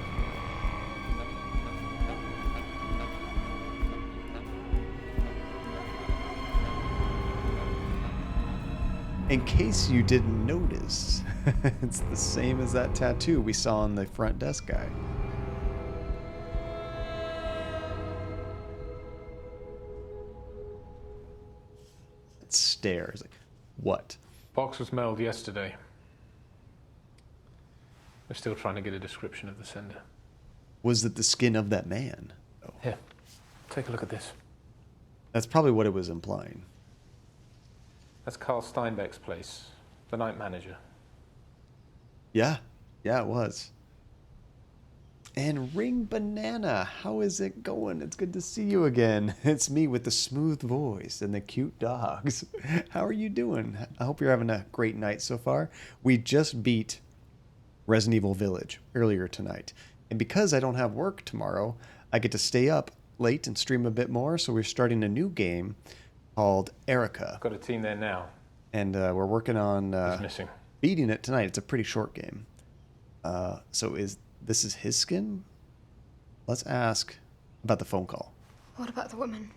In case you didn't notice, it's the same as that tattoo we saw on the front desk guy. It stares like, what? Box was mailed yesterday. We're still trying to get a description of the sender. Was it the skin of that man? Oh. Here, take a look at this. That's probably what it was implying. That's Carl Steinbeck's place, the night manager. Yeah. Yeah, it was. And Ring Banana, how is it going? It's good to see you again. It's me with the smooth voice and the cute dogs. How are you doing? I hope you're having a great night so far. We just beat Resident Evil Village earlier tonight. And because I don't have work tomorrow, I get to stay up late and stream a bit more. So we're starting a new game called Erica. Got a team there now. And we're working on He's missing. beating it tonight. It's a pretty short game. So this is his skin? Let's ask about the phone call. What about the woman?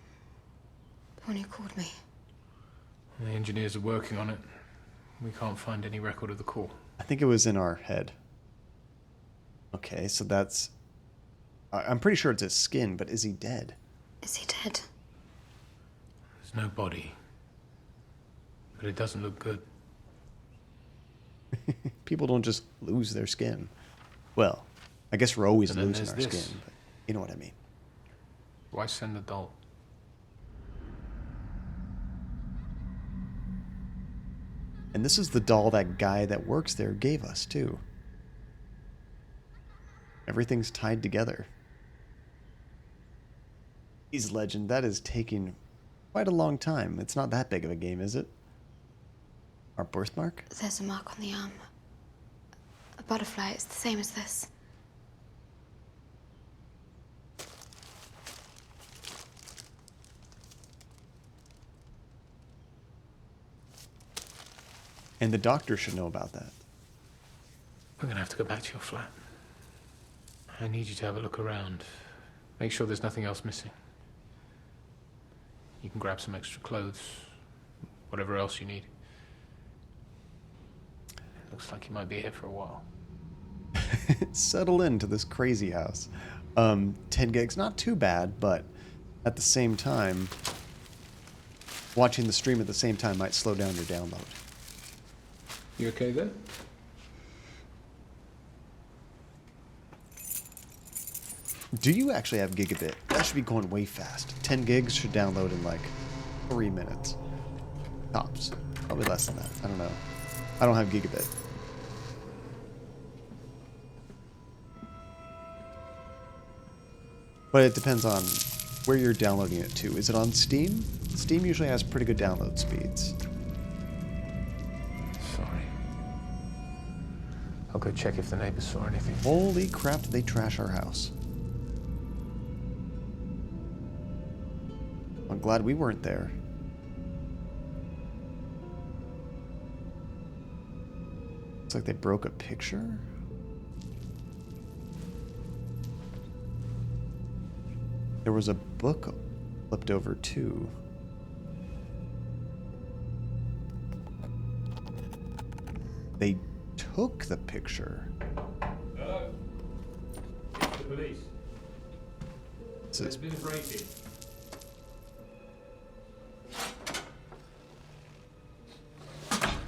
The one who called me? The engineers are working on it. We can't find any record of the call. I think it was in our head. Okay, so that's... I'm pretty sure it's his skin, but is he dead? Is he dead? There's no body. But it doesn't look good. People don't just lose their skin. Well, I guess we're always And then losing our there's this. skin, but you know what I mean. Why send the doll? And this is the doll that guy that works there gave us, too. Everything's tied together. He's legend. That is taking quite a long time. It's not that big of a game, is it? Our birthmark? There's a mark on the arm. A butterfly. It's the same as this. And the doctor should know about that. We're gonna have to go back to your flat. I need you to have a look around. Make sure there's nothing else missing. You can grab some extra clothes, whatever else you need. Looks like you might be here for a while. Settle into this crazy house. 10 gigs, not too bad, but at the same time, watching the stream at the same time might slow down your download. You okay there? Do you actually have gigabit? That should be going way fast. 10 gigs should download in like 3 minutes. Tops. Probably less than that. I don't know. I don't have gigabit. But it depends on where you're downloading it to. Is it on Steam? Steam usually has pretty good download speeds. Sorry. I'll go check if the neighbors saw anything. Holy crap, did they trash our house. I'm glad we weren't there. Looks like they broke a picture. There was a book flipped over too. They took the picture. Hello? It's the police. There's been a break-in.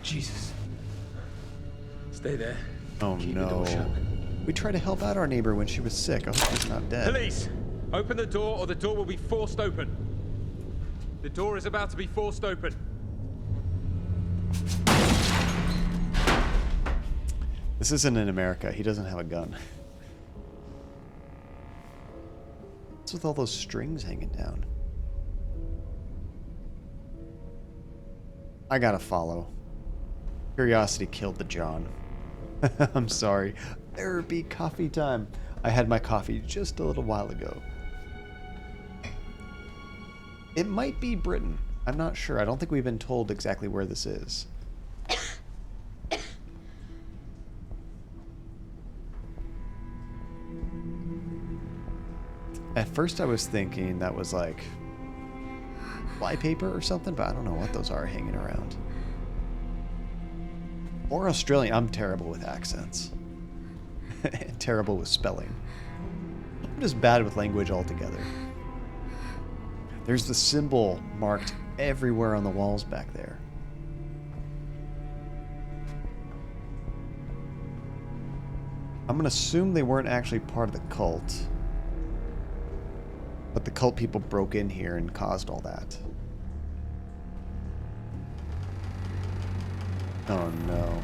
Jesus. Stay there. Oh Keep the door no. shut. We tried to help out our neighbor when she was sick. I hope she's not dead. Police! Open the door or the door will be forced open. The door is about to be forced open. This isn't in America. He doesn't have a gun. What's with all those strings hanging down? I gotta follow. Curiosity killed the John. I'm sorry. Therapy coffee time. I had my coffee just a little while ago. It might be Britain. I'm not sure. I don't think we've been told exactly where this is. At first I was thinking that was like flypaper or something, but I don't know what those are hanging around. Or Australian. I'm terrible with accents. Terrible with spelling. I'm just bad with language altogether. There's the symbol marked everywhere on the walls back there. I'm gonna assume they weren't actually part of the cult. But the cult people broke in here and caused all that. Oh no.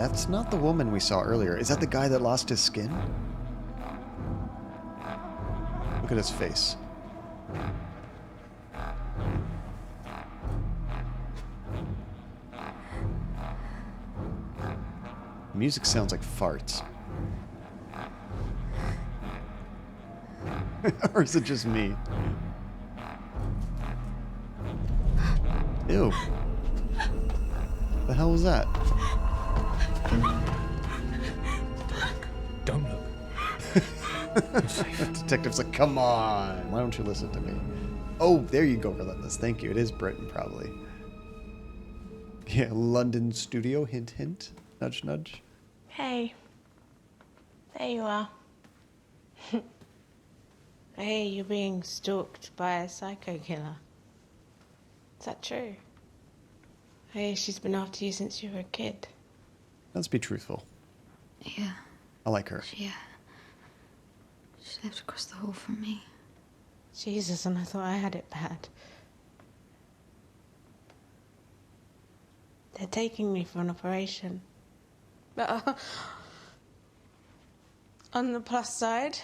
That's not the woman we saw earlier. Is that the guy that lost his skin? Look at his face. Music sounds like farts. Or is it just me? Ew. The hell was that? Don't look. Detective's like, come on. Why don't you listen to me? Oh, there you go, Relentless. Thank you. It is Britain, probably. Yeah, London studio. Hint, hint. Nudge, nudge. Hey. There you are. I hear you're being stalked by a psycho killer. Is that true? I hear she's been after you since you were a kid. Let's be truthful. Yeah. I like her. She lived across the hall from me. Jesus, and I thought I had it bad. They're taking me for an operation. But on the plus side,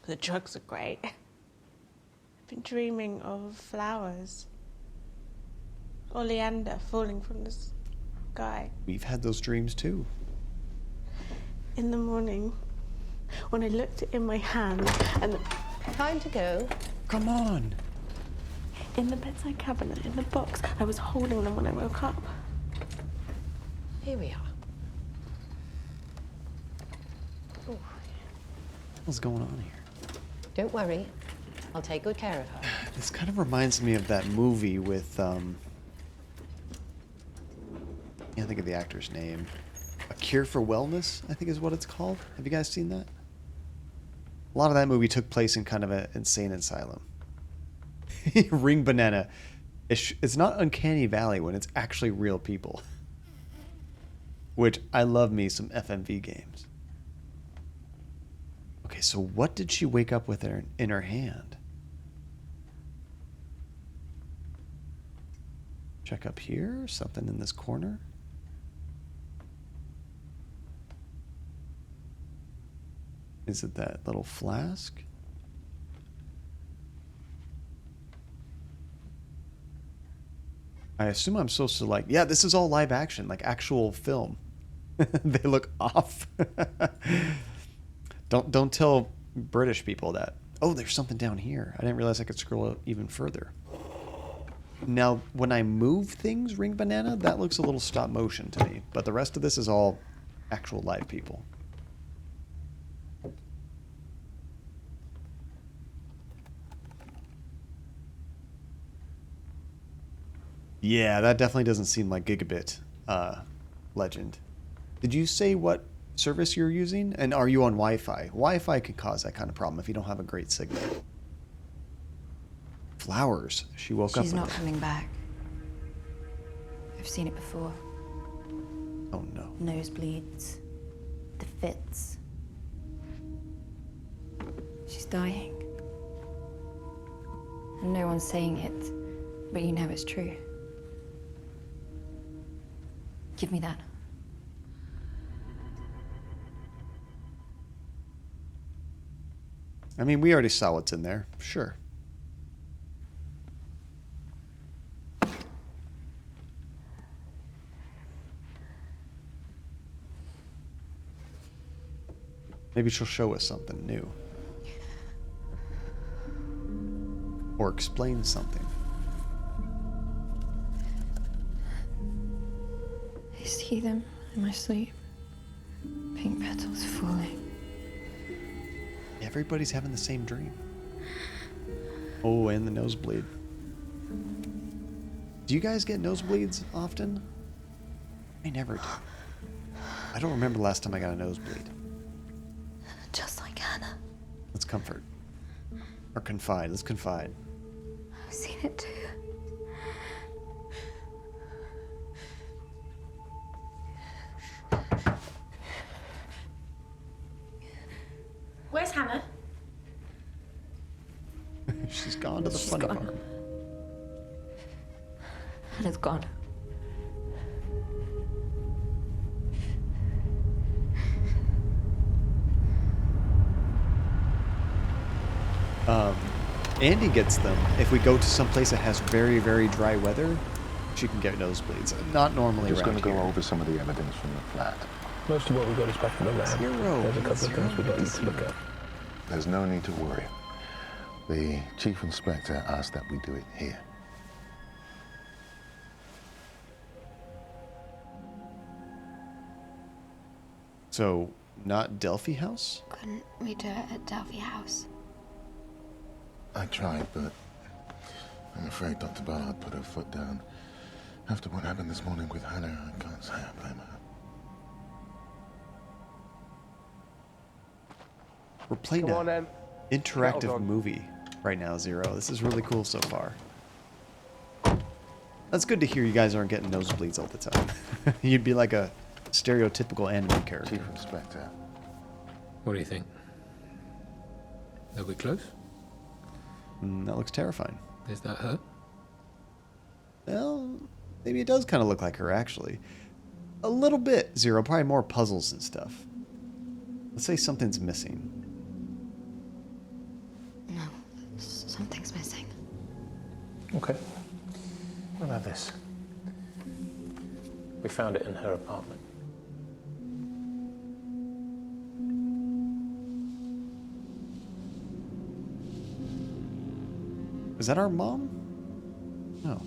the drugs are great. I've been dreaming of flowers. Oleander falling from the sky. We've had those dreams too. In the morning, when I looked in my hand and the... Time to go. Come on. In the bedside cabinet, in the box, I was holding them when I woke up. Here we are. Ooh. What's going on here? Don't worry. I'll take good care of her. This kind of reminds me of that movie with, I can't think of the actor's name. A Cure for Wellness, I think is what it's called. Have you guys seen that? A lot of that movie took place in kind of an insane asylum. Ring Banana. It's not Uncanny Valley when it's actually real people. Which, I love me some FMV games. Okay, so what did she wake up with in her hand? Check up here. Something in this corner. Is it that little flask? I assume I'm supposed to like, yeah, this is all live action, like actual film. They look off. Don't tell British people that. Oh, there's something down here. I didn't realize I could scroll even further. Now, when I move things, Ring Banana, that looks a little stop motion to me. But the rest of this is all actual live people. Yeah, that definitely doesn't seem like Gigabit Legend. Did you say what service you're using? And are you on Wi-Fi? Wi-Fi can cause that kind of problem if you don't have a great signal. Flowers. She woke up with She's not it. coming back. I've seen it before. Oh no. Nosebleeds. The fits. She's dying. And no one's saying it, but you know it's true. Give me that. I mean, we already saw what's in there. Sure. Maybe she'll show us something new. Or explain something. I see them in my sleep. Pink petals falling. Everybody's having the same dream. Oh, and the nosebleed. Do you guys get nosebleeds often? I never do. I don't remember the last time I got a nosebleed. Just like Hannah. Let's comfort. Or confide. Let's confide. I've seen it too. Where's Hannah? She's gone to the She's funny gone. farm. Hannah's gone. Andy gets them if we go to some place that has very, very dry weather. She can get nosebleeds. Not normally Just around going to here. go over some of the evidence from the flat. Most of what we got is back from the lab. Zero. There's a couple of things we'd like you to look at. There's no need to worry. The chief inspector asked that we do it here. So, not Delphi House? Couldn't we do it at Delphi House? I tried, but I'm afraid Dr. Ballard put her foot down. After what happened this morning with Hannah, I can't say I blame her. We're playing Come on, an interactive movie right now, Zero. This is really cool so far. That's good to hear you guys aren't getting nosebleeds all the time. You'd be like a stereotypical anime character. Chief Inspector. What do you think? Are we close? That looks terrifying. Is that her? Well, maybe it does kind of look like her, actually. A little bit, Zero. Probably more puzzles and stuff. Let's say something's missing. No, something's missing. Okay. What about this? We found it in her apartment. Is that our mom? No.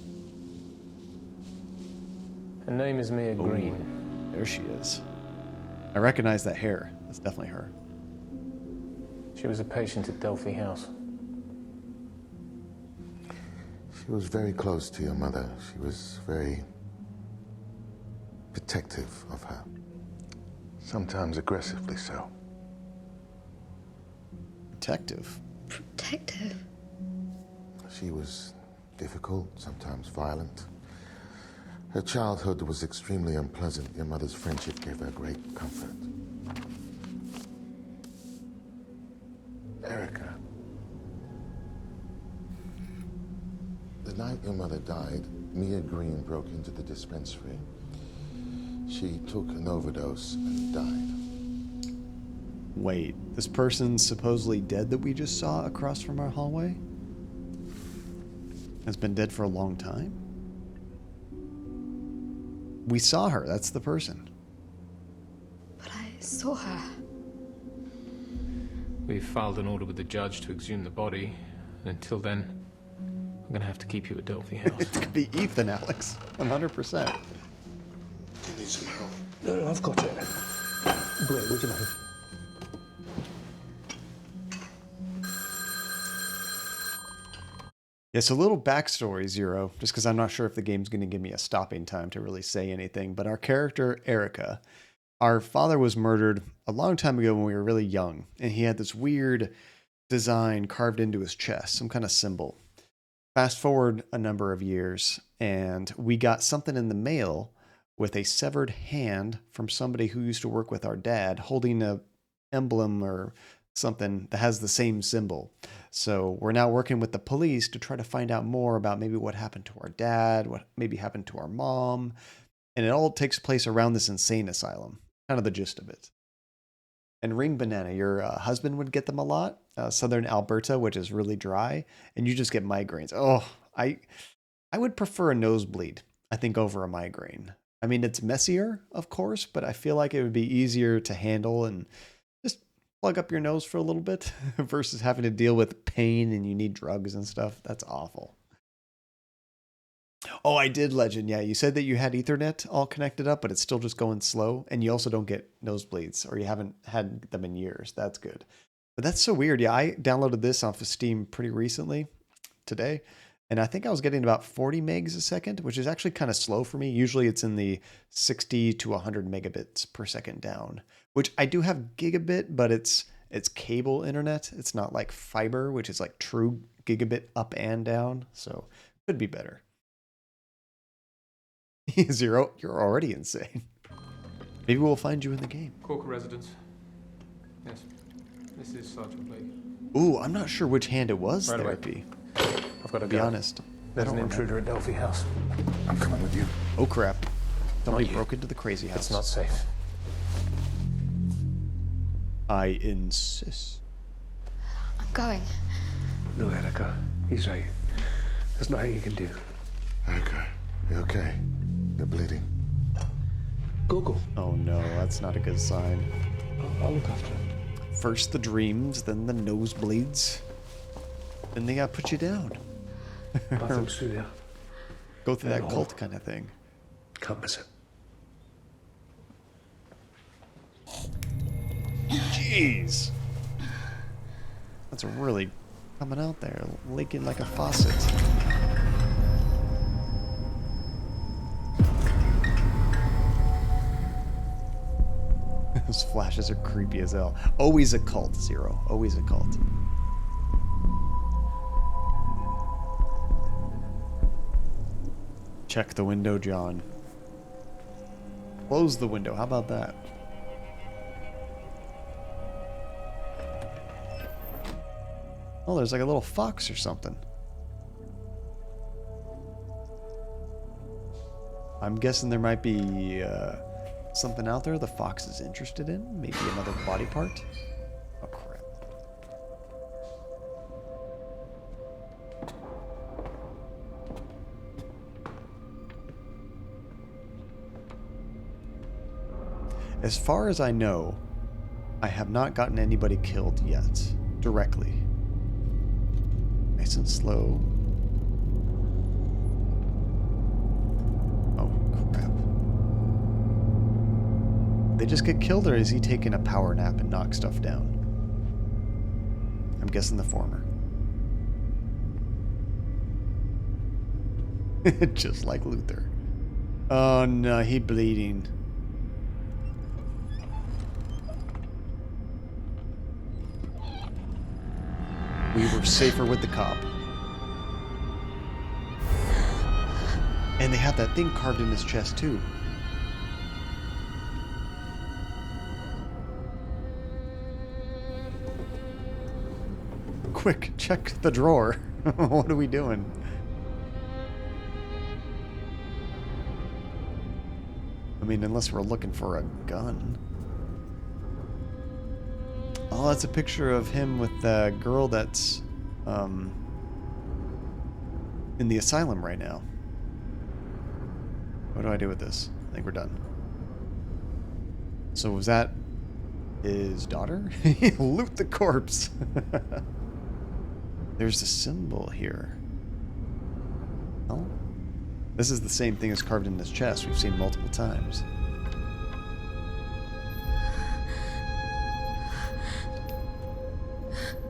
Her name is Mia Green. There she is. I recognize that hair. That's definitely her. She was a patient at Delphi House. She was very close to your mother. She was very protective of her. Sometimes aggressively so. Protective? Protective? She was difficult, sometimes violent. Her childhood was extremely unpleasant. Your mother's friendship gave her great comfort. Erica. The night your mother died, Mia Green broke into the dispensary. She took an overdose and died. Wait, this person's supposedly dead that we just saw across from our hallway? Has been dead for a long time? We saw her, that's the person. But I saw her. We've filed an order with the judge to exhume the body. And until then, I'm going to have to keep you at Delphi House. It could be Ethan, Alex. 100%. You need some help. No, I've got it. Great, would you mind? Yeah, so a little backstory, Zero, just because I'm not sure if the game's going to give me a stopping time to really say anything. But our character, Erica, our father was murdered a long time ago when we were really young. And he had this weird design carved into his chest, some kind of symbol. Fast forward a number of years, and we got something in the mail with a severed hand from somebody who used to work with our dad, holding a emblem or something that has the same symbol. So we're now working with the police to try to find out more about maybe what happened to our dad, what maybe happened to our mom. And it all takes place around this insane asylum, kind of the gist of it. And Ring Banana, your husband would get them a lot. Southern Alberta, which is really dry, and you just get migraines. Oh, I would prefer a nosebleed, I think, over a migraine. I mean, it's messier, of course, but I feel like it would be easier to handle and just plug up your nose for a little bit versus having to deal with pain and you need drugs and stuff. That's awful. Oh, I did, Legend. Yeah, you said that you had Ethernet all connected up, but it's still just going slow, and you also don't get nosebleeds, or you haven't had them in years. That's good. But that's so weird. Yeah, I downloaded this off of Steam pretty recently, today, and I think I was getting about 40 megs a second, which is actually kind of slow for me. Usually it's in the 60 to 100 megabits per second down, which I do have gigabit, but it's cable internet. It's not like fiber, which is like true gigabit up and down, so could be better. Zero, you're already insane. Maybe we'll find you in the game. Corker residence. Yes. This is Sergeant Blake. Ooh, I'm not sure which hand it was, Right away. Therapy. I've got to To be honest. There's I an don't intruder at Delphi House. I'm coming with you. Oh crap. Somebody Not you. broke into the crazy house. It's not safe. I insist. I'm going. No, Erica. He's right. There's nothing you can do. Erica, you okay? You're bleeding. Go. Oh no, that's not a good sign. I'll look after him. First the dreams, then the nosebleeds. Then they gotta put you down. Bathroom's through there. Go through that No. cult kind of thing. Can't miss it. Jeez. That's really coming out there, leaking like a faucet. Those flashes are creepy as hell. Always a cult, Zero. Always a cult. Check the window, John. Close the window. How about that? Oh, there's like a little fox or something. I'm guessing there might be something out there the fox is interested in. Maybe another body part. Oh, crap. As far as I know, I have not gotten anybody killed yet, directly. Nice and slow. Oh, crap. They just get killed, or is he taking a power nap and knock stuff down? I'm guessing the former. Just like Luther. Oh no, he bleeding. We were safer with the cop. And they have that thing carved in his chest, too. Quick, check the drawer. What are we doing? I mean, unless we're looking for a gun. Oh, that's a picture of him with the girl that's in the asylum right now. What do I do with this? I think we're done. So was that his daughter? Loot the corpse. There's a symbol here. Oh, this is the same thing as carved in his chest. We've seen multiple times.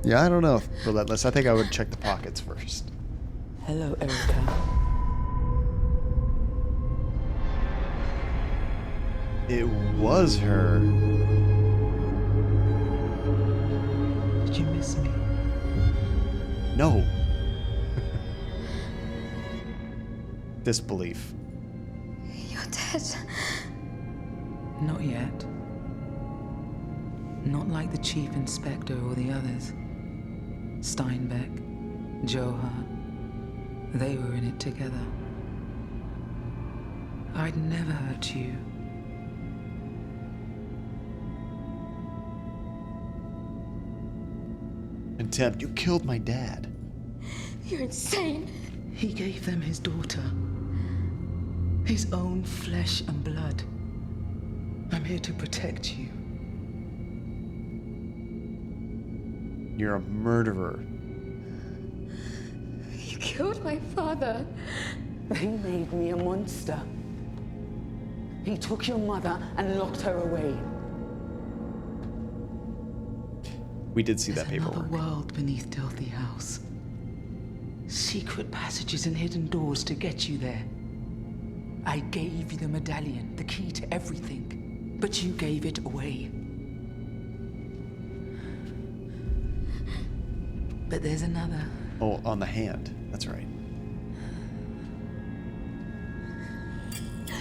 Yeah, I don't know, Relentless. I think I would check the pockets first. Hello, Erica. It was her. Did you miss me? No. Disbelief. You're dead. Not yet. Not like the chief inspector or the others. Steinbeck, Johann. They were in it together. I'd never hurt you. Contempt, you killed my dad. You're insane. He gave them his daughter. His own flesh and blood. I'm here to protect you. You're a murderer. You killed my father. He made me a monster. He took your mother and locked her away. We did see that paperwork. Another world beneath Delphi House. Secret passages and hidden doors to get you there. I gave you the medallion, the key to everything, but you gave it away. But there's another. Oh, on the hand. That's right.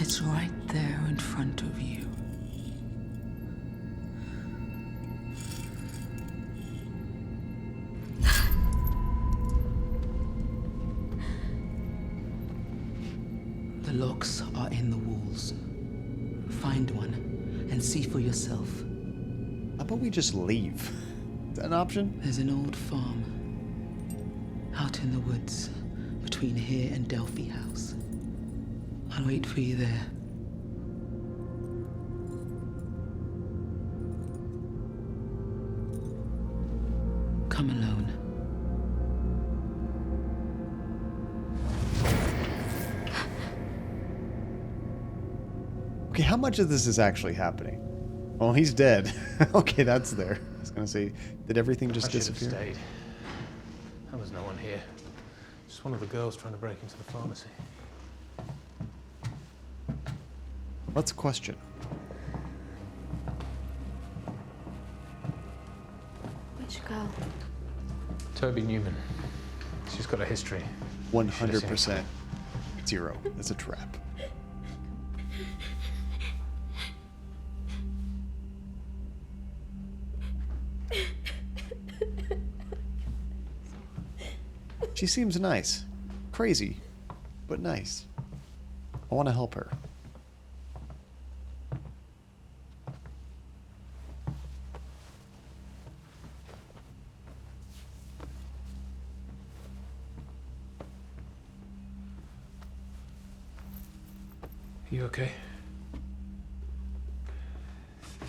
It's right there in front of you. The locks are in the walls. Find one and see for yourself. How about we just leave? Is that an option? There's an old farm. Out in the woods, between here and Delphi House. I'll wait for you there. Come alone. Okay, how much of this is actually happening? Well, he's dead. Okay, that's there. I was gonna say, did everything just disappear? I should have stayed. There was no one here. Just one of the girls trying to break into the pharmacy. Let's question. Which girl? Toby Newman. She's got a history. 100%. Zero. It's a trap. She seems nice. Crazy, but nice. I want to help her. You okay?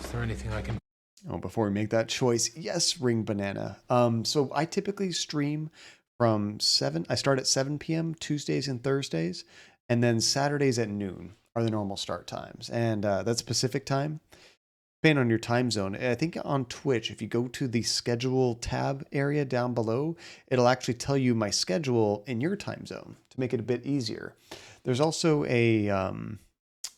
Is there anything I can... Oh, before we make that choice, yes, Ring Banana. So I typically stream from 7. I start at 7 p.m. Tuesdays and Thursdays, and then Saturdays at noon are the normal start times, and that's Pacific time. Depending on your time zone, I think on Twitch, if you go to the schedule tab area down below, it'll actually tell you my schedule in your time zone to make it a bit easier. There's also a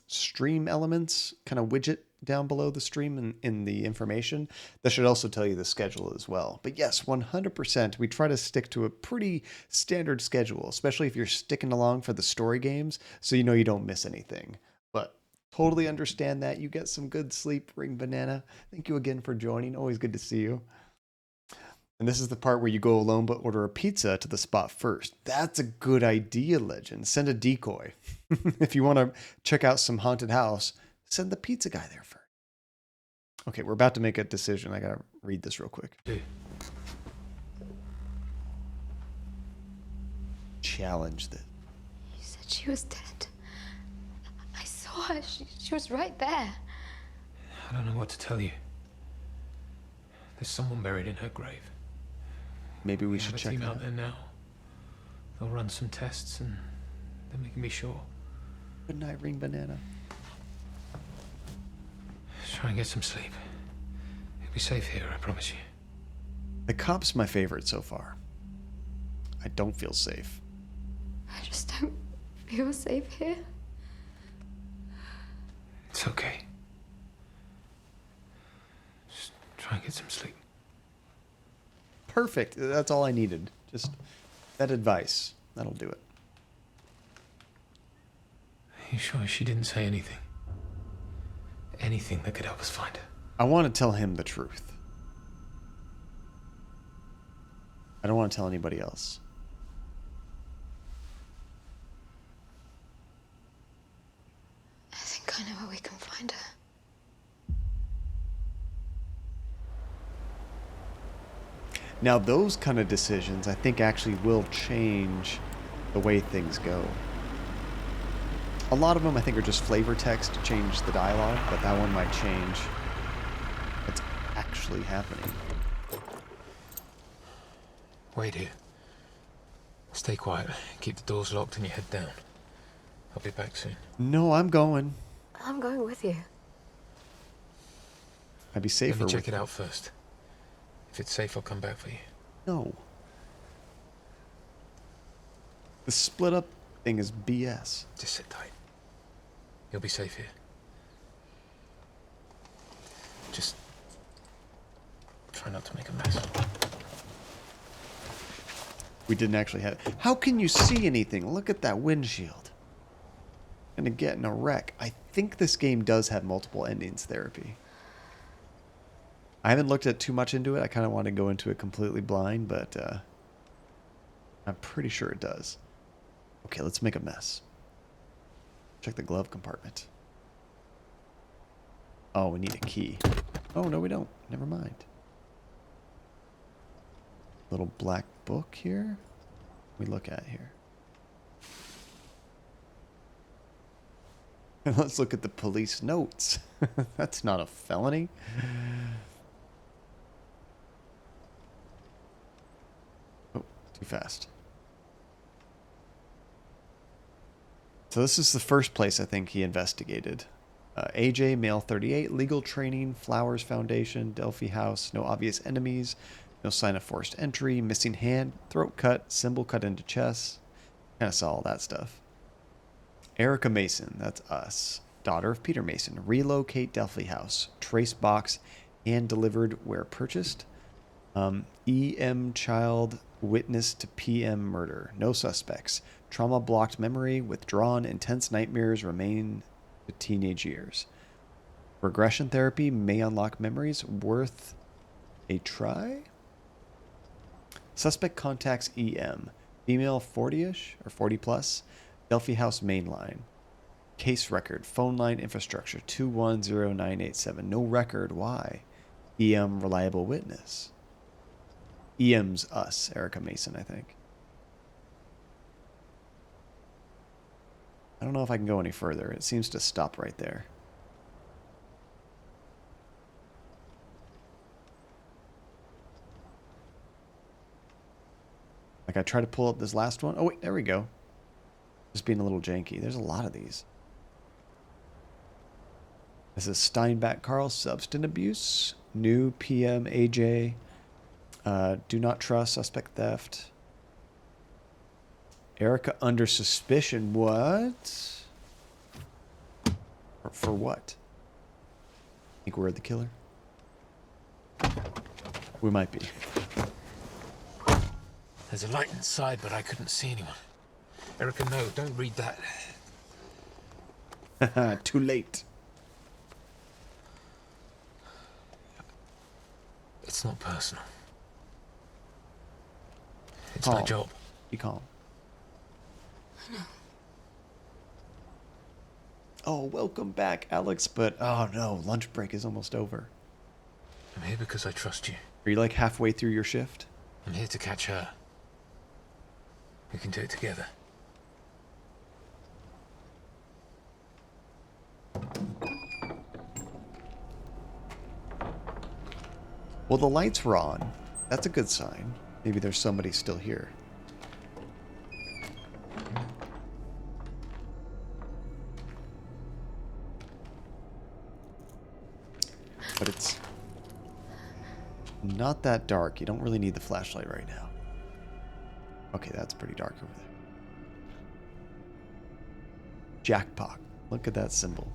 stream elements kind of widget down below the stream in the information that should also tell you the schedule as well. But yes, 100%, we try to stick to a pretty standard schedule, especially if you're sticking along for the story games, so you know you don't miss anything. But totally understand that. You get some good sleep, Ring Banana. Thank you again for joining. Always good to see you. And this is the part where you go alone but order a pizza to the spot first. That's a good idea, Legend. Send a decoy. If you want to check out some haunted house, send the pizza guy there first. Okay, we're about to make a decision. I gotta read this real quick. Challenge this. You said she was dead. I saw her. She was right there. I don't know what to tell you. There's someone buried in her grave. Maybe we should have a check team it out out. there now. They'll run some tests and then we can be sure. Good night, Ring Banana. Try and get some sleep. You'll be safe here, I promise you. The cop's my favorite so far. I don't feel safe. I just don't feel safe here. It's okay. Just try and get some sleep. Perfect. That's all I needed. Just that advice. That'll do it. Are you sure she didn't say anything? Anything that could help us find her? I want to tell him the truth. I don't want to tell anybody else. I think I know where we can find her. Now, those kind of decisions, I think, actually will change the way things go. A lot of them, I think, are just flavor text to change the dialogue, but that one might change what's actually happening. Wait here. Stay quiet. Keep the doors locked and your head down. I'll be back soon. No, I'm going. I'm going with you. I'd be safer Let me check with it out first. If it's safe, I'll come back for you. No. The split up thing is BS. Just sit tight. You'll be safe here. Just try not to make a mess. We didn't actually have it. How can you see anything? Look at that windshield. Gonna get in a wreck. I think this game does have multiple endings therapy. I haven't looked at too much into it. I kind of want to go into it completely blind, but I'm pretty sure it does. Okay, let's make a mess. Check the glove compartment. Oh, we need a key. Oh, no, we don't. Never mind. Little black book here. we look at here? And let's look at the police notes. That's not a felony. Oh, too fast. So this is the first place I think he investigated. AJ, male 38, legal training, Flowers Foundation, Delphi House, no obvious enemies, no sign of forced entry, missing hand, throat cut, symbol cut into chest. Kind of saw all that stuff. Erica Mason, that's us. Daughter of Peter Mason. Relocate Delphi House. Trace box and delivered where purchased. EM child witness to PM murder. No suspects. Trauma blocked memory. Withdrawn. Intense nightmares remain to teenage years. Regression therapy may unlock memories. Worth a try? Suspect contacts EM. Female 40-ish or 40 plus. Delphi House main line. Case record. Phone line infrastructure 210987. No record. Why? EM reliable witness. EM's us. Erica Mason, I think. I don't know if I can go any further. It seems to stop right there. Like I try to pull up this last one. Oh wait, there we go. Just being a little janky. There's a lot of these. This is Steinbach Carl, substance abuse. New PM AJ. Do not trust, suspect theft. Erica under suspicion. What? For what? Think we're the killer? We might be. There's a light inside, but I couldn't see anyone. Erica, no, don't read that. Too late. It's not personal. It's my job. Be calm. Oh, welcome back, Alex, but oh no, lunch break is almost over. I'm here because I trust you. Are you like halfway through your shift? I'm here to catch her. We can do it together. Well, the lights were on. That's a good sign. Maybe there's somebody still here. But it's not that dark. You don't really need the flashlight right now. Okay, that's pretty dark over there. Jackpot. Look at that symbol.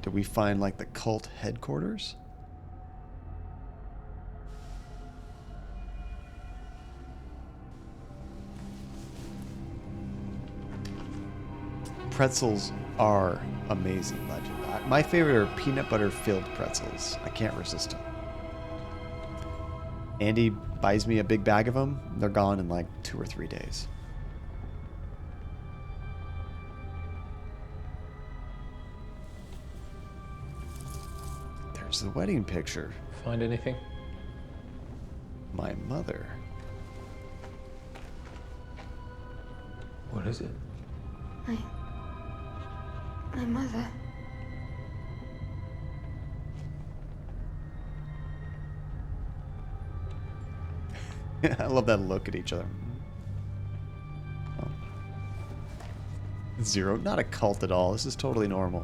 Did we find like the cult headquarters? Pretzels are amazing, Legend. My favorite are peanut butter filled pretzels. I can't resist them. Andy buys me a big bag of them. They're gone in like 2 or 3 days. There's the wedding picture. Find anything? My mother. What is it? My mother. I love that look at each other. Oh. Zero. Not a cult at all. This is totally normal.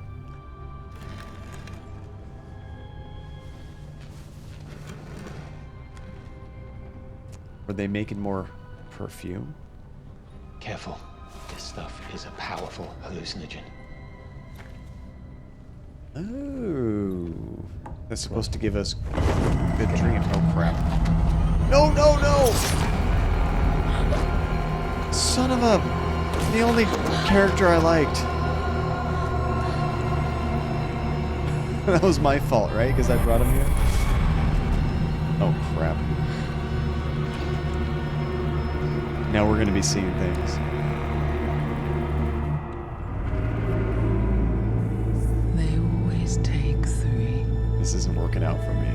Were they making more perfume? Careful. This stuff is a powerful hallucinogen. Oh. That's supposed to give us good dreams. Oh, crap. No, no, no! Son of a... The only character I liked. That was my fault, right? Because I brought him here? Oh, crap. Now we're going to be seeing things. They always take 3. This isn't working out for me.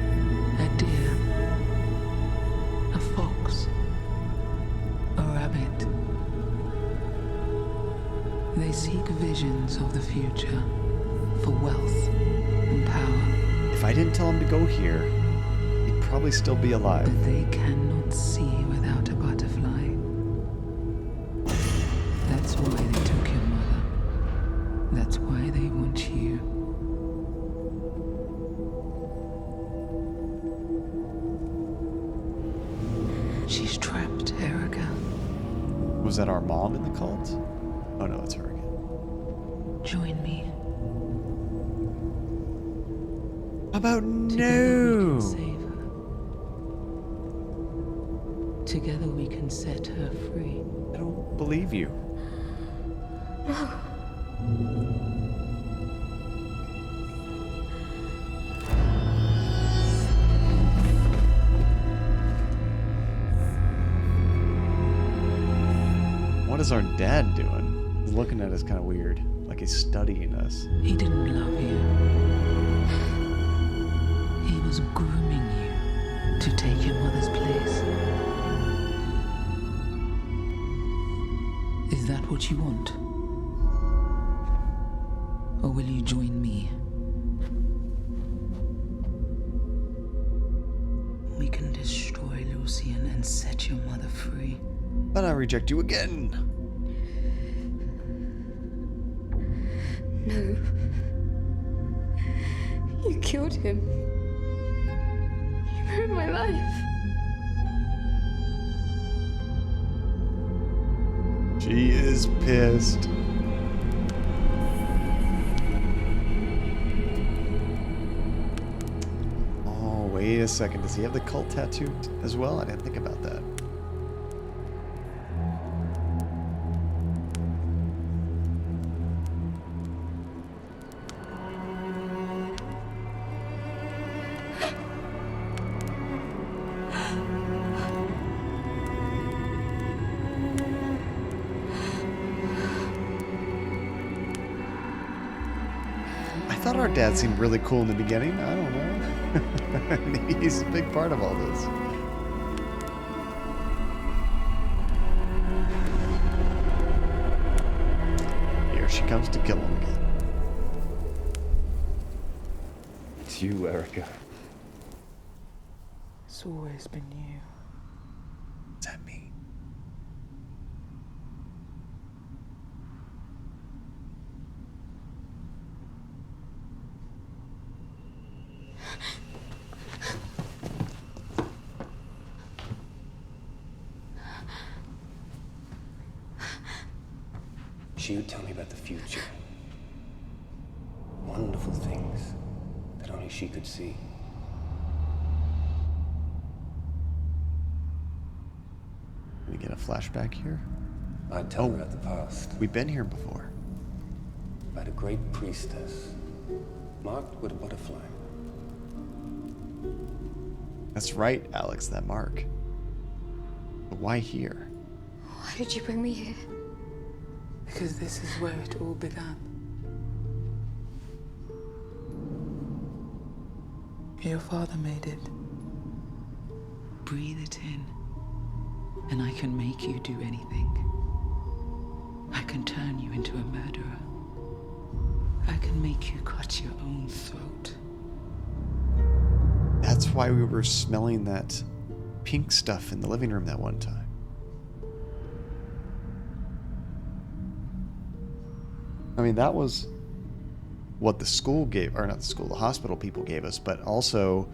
seek visions of the future for wealth and power. If I didn't tell him to go here, he'd probably still be alive. But they cannot see without a butterfly. That's why they took your mother. That's why they want you. She's trapped, Erica. Was that our mom in the cult? Oh no, it's her again. Join me. How about Together we no? can save her. Together we can set her free. I don't believe you. No. What is our dad doing? He's looking at us kind of weird, like he's studying us. He didn't love you. He was grooming you to take your mother's place. Is that what you want? Or will you join me? We can destroy Lucian and set your mother free. But I reject you again. No. You killed him. You ruined my life. She is pissed. Oh, wait a second. Does he have the cult tattoo as well? I didn't think about that. I thought our dad seemed really cool in the beginning. I don't know. Maybe he's a big part of all this. Here she comes to kill him again. It's you, Erica. It's always been you. What's that mean? She would tell me about the future. Wonderful things that only she could see. We get a flashback here? I'd tell her about the past. We've been here before. About a great priestess, marked with a butterfly. That's right, Alex, that mark. But why here? Why did you bring me here? Because this is where it all began. Your father made it. Breathe it in, and I can make you do anything. I can turn you into a murderer. I can make you cut your own throat. That's why we were smelling that pink stuff in the living room that one time. I mean, that was what the school gave, or not the school, the hospital people gave us, but also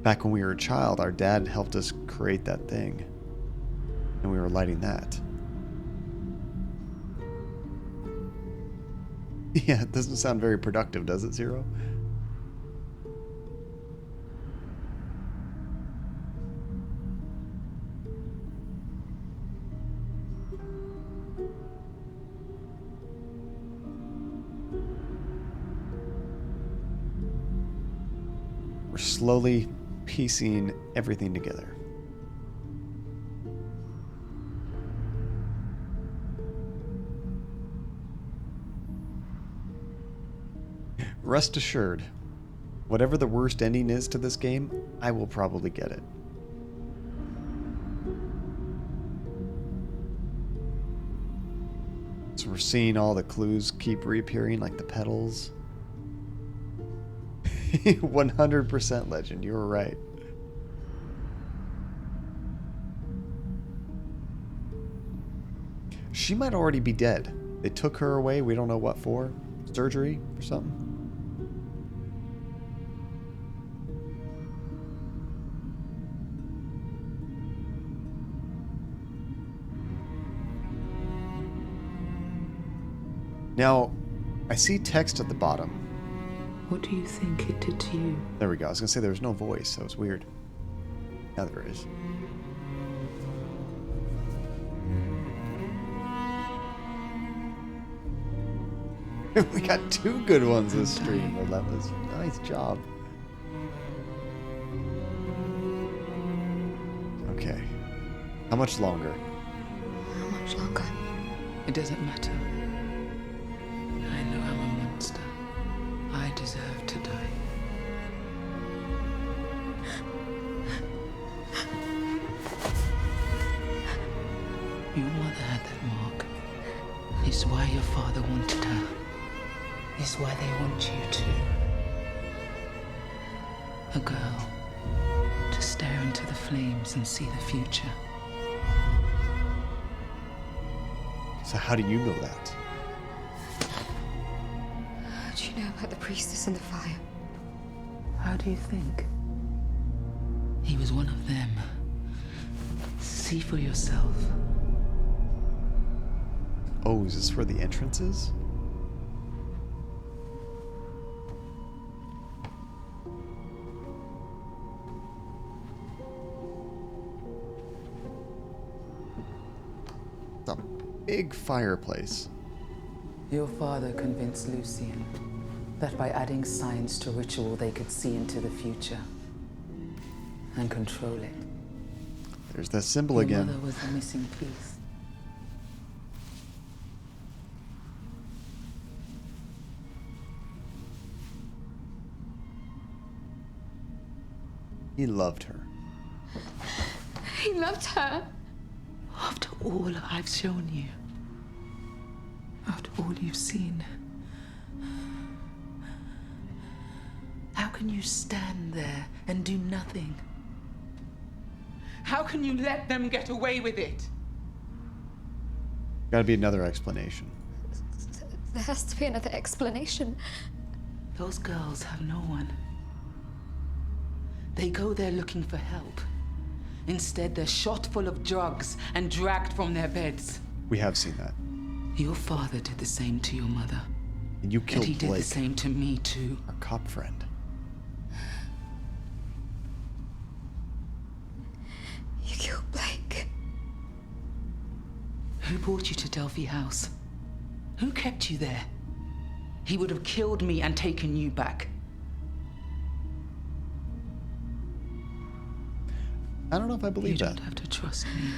back when we were a child, our dad helped us create that thing. And we were lighting that. Yeah, it doesn't sound very productive, does it, Zero? We're slowly piecing everything together. Rest assured, whatever the worst ending is to this game, I will probably get it. It's So we're seeing all the clues keep reappearing, like the petals. 100% legend. You were right. She might already be dead. They took her away. We don't know what for. Surgery or something. Now, I see text at the bottom. What do you think it did to you? There we go. I was going to say there was no voice. That was weird. Now there is. We got 2 good ones this stream, Relentless. Nice job. Okay. How much longer? How much longer? It doesn't matter. I know I'm a monster. I deserve to die. Your mother had that mark. It's why your father wanted her. It's why they want you too. A girl to stare into the flames and see the future. So how do you know that? How do you know about the priestess and the fire? How do you think? He was one of them. See for yourself. Oh, is this where the entrance is? It's a big fireplace. Your father convinced Lucian that by adding science to ritual, they could see into the future and control it. There's that symbol Your again. mother was the missing piece. He loved her. He loved her. After all I've shown you, after all you've seen, how can you stand there and do nothing? How can you let them get away with it? Gotta be another explanation. There has to be another explanation. Those girls have no one. They go there looking for help. Instead, they're shot full of drugs and dragged from their beds. We have seen that. Your father did the same to your mother. And you killed And he did Blake, the same to me, too. our cop friend. You killed Blake. Who brought you to Delphi House? Who kept you there? He would have killed me and taken you back. I don't know if I believe that. You don't have to trust me.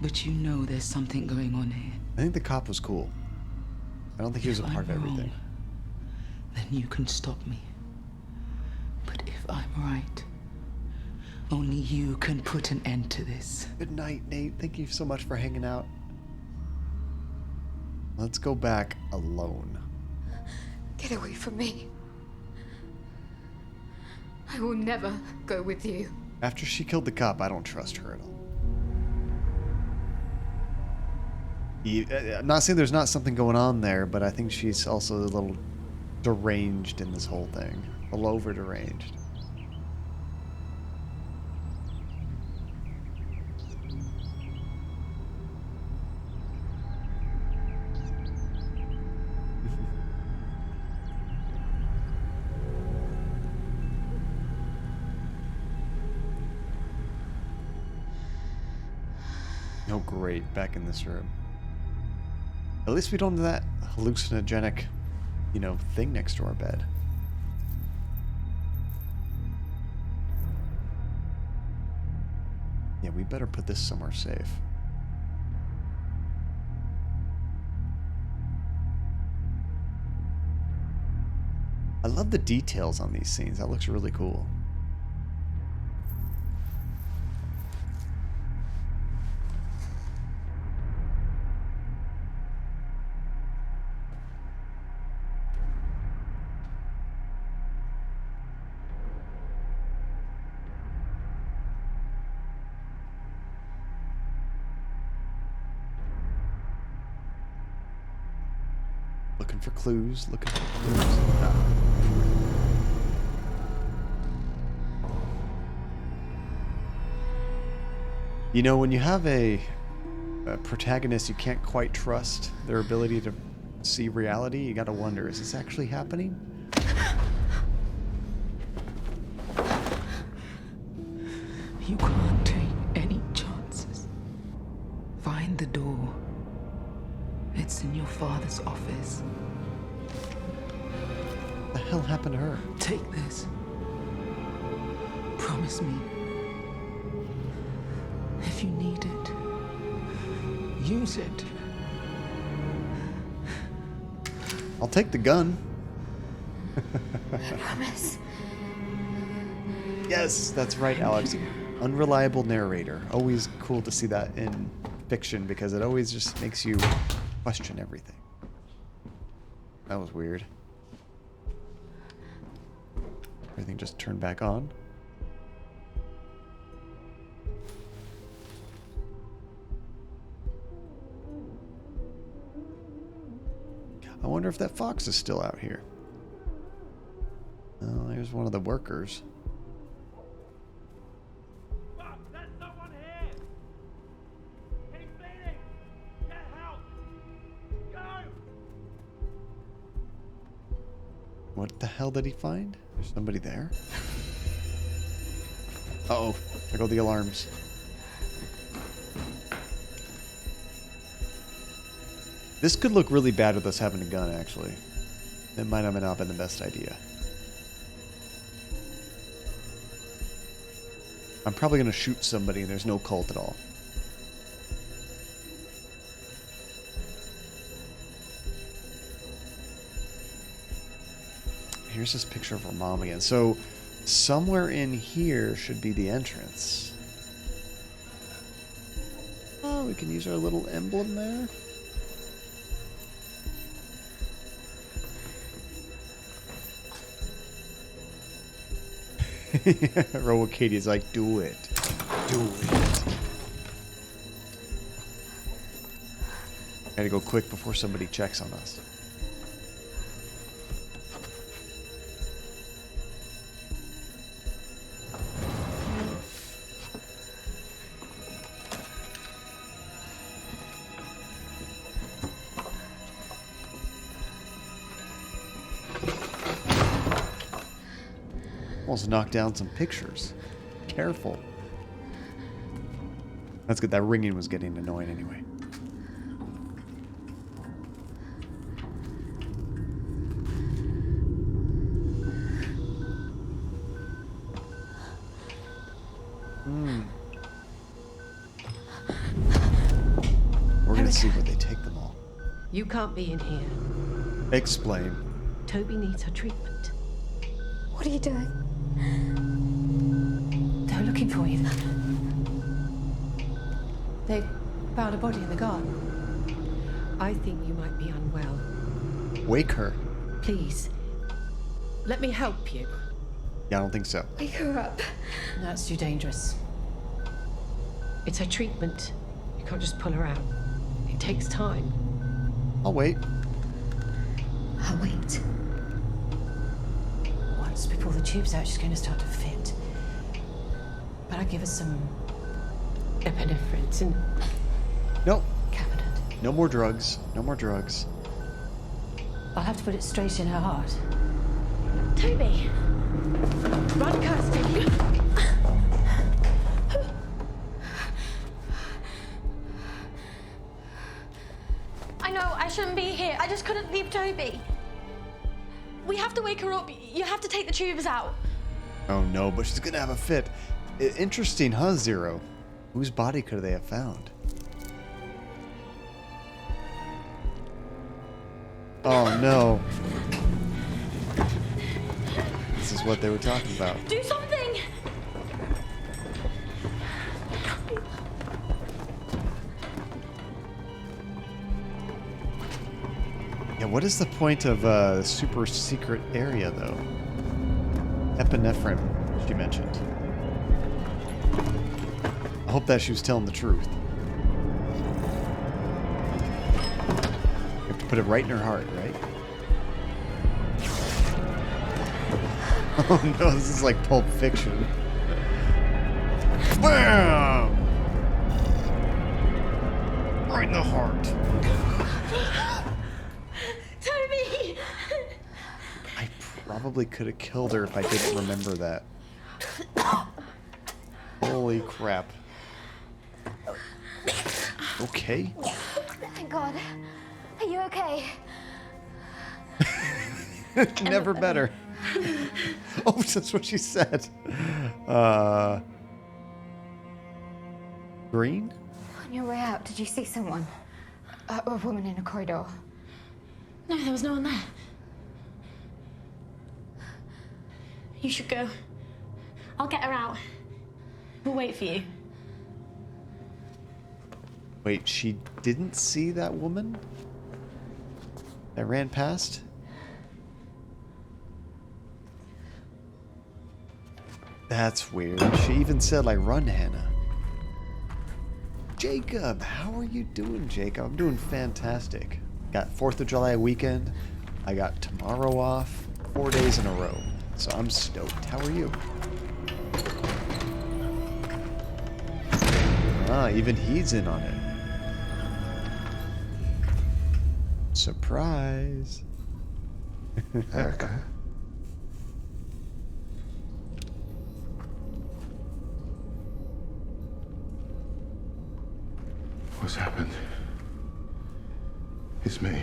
But you know there's something going on here. I think the cop was cool. I don't think he was a part of everything. Then you can stop me. But if I'm right, only you can put an end to this. Good night, Nate. Thank you so much for hanging out. Let's go back alone. Get away from me. I will never go with you. After she killed the cop, I don't trust her at all. I'm not saying there's not something going on there, but I think she's also a little deranged in this whole thing. A little over deranged. Oh, great. Back in this room. At least we don't have that hallucinogenic, thing next to our bed. Yeah, we better put this somewhere safe. I love the details on these scenes. That looks really cool. Looking for clues, looking for clues. Ah. You know, when you have a protagonist you can't quite trust their ability to see reality, you gotta wonder, is this actually happening? You can't take any chances. Find the door. It's in your father's office. What the hell happened to her? Take this. Promise me. If you need it, use it. I'll take the gun. I promise. Yes, that's right, Alex. Unreliable narrator. Always cool to see that in fiction because it always just makes you question everything. That was weird. Everything just turned back on. I wonder if that fox is still out here. Oh, there's one of the workers. What the hell did he find? There's somebody there. Uh-oh. There go the alarms. This could look really bad with us having a gun, actually. It might have not been the best idea. I'm probably going to shoot somebody and there's no cult at all. Here's this picture of her mom again. So somewhere in here should be the entrance. Oh, we can use our little emblem there. Robo Katie's like, do it. Do it. Gotta go quick before somebody checks on us. Almost knocked down some pictures. Careful. That's good. That ringing was getting annoying anyway. We're gonna see where they take them all. You can't be in here. Explain. Toby needs her treatment. What are you doing? They're looking for you. They found a body in the garden. I think you might be unwell. Wake her. Please, let me help you. Yeah, I don't think so. Wake her up. No, it's too dangerous. It's her treatment. You can't just pull her out. It takes time. I'll wait. I'll wait. Once we pull the tubes out, she's going to start to fit. But I give her some epinephrine and... Nope. Cabinet. No more drugs. No more drugs. I'll have to put it straight in her heart. Toby! Run, Kirsty! I know, I shouldn't be here. I just couldn't leave Toby. We have to wake her up. You have to take the tubes out. Oh no, but she's gonna have a fit. Interesting, huh, Zero? Whose body could they have found? Oh no. This is what they were talking about. Do something! Yeah, what is the point of a super secret area, though? Epinephrine, she mentioned. I hope that she was telling the truth. We have to Put it right in her heart, right? Oh no, this is like Pulp Fiction. Bam! Right in the heart. Toby! I probably could have killed her if I didn't remember that. Holy crap. Okay. Thank God. Are you okay? Never better. Oh, that's what she said. Green? On your way out, did you see someone? A woman in a corridor. No, there was no one there. You should go. I'll get her out. We'll wait for you. Wait, she didn't see that woman that ran past? That's weird. She even said, like, run, Hannah. Jacob, how are you doing, Jacob? I'm doing fantastic. Got 4th of July weekend. I got tomorrow off. 4 days in a row. So I'm stoked. How are you? Ah, even he's in on it. Surprise. Erica? What's happened? It's me.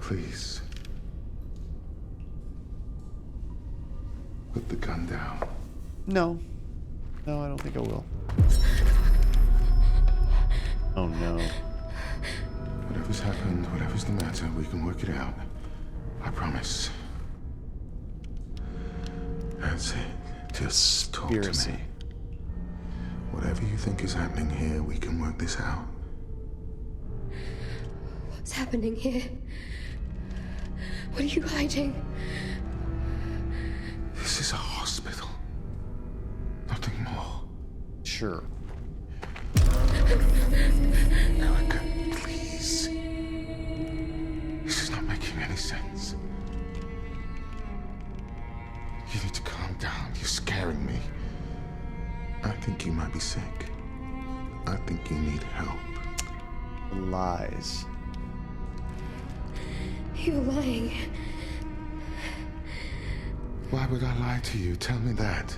Please. Put the gun down. No. No, I don't think I will. Oh no. Whatever's happened, whatever's the matter, we can work it out. I promise. That's it. Just talk to me. Whatever you think is happening here, we can work this out. What's happening here? What are you hiding? This is a hospital. Nothing more. Sure. Erica, please. This is not making any sense. You need to calm down. You're scaring me. I think you might be sick. I think you need help. Lies. You're lying. Why would I lie to you? Tell me that.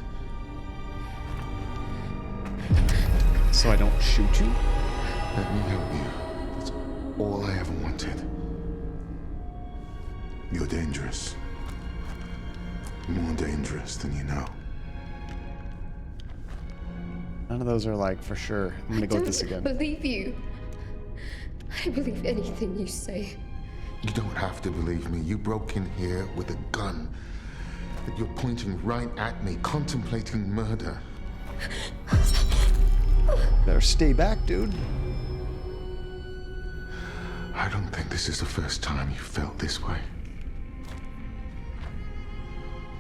So I don't shoot you? Let me help you. That's all I ever wanted. You're dangerous. More dangerous than you know. None of those are like for sure. I'm gonna go with this again. I don't believe you. I believe anything you say. You don't have to believe me. You broke in here with a gun. That you're pointing right at me, contemplating murder. Better stay back, dude. I don't think this is the first time you felt this way.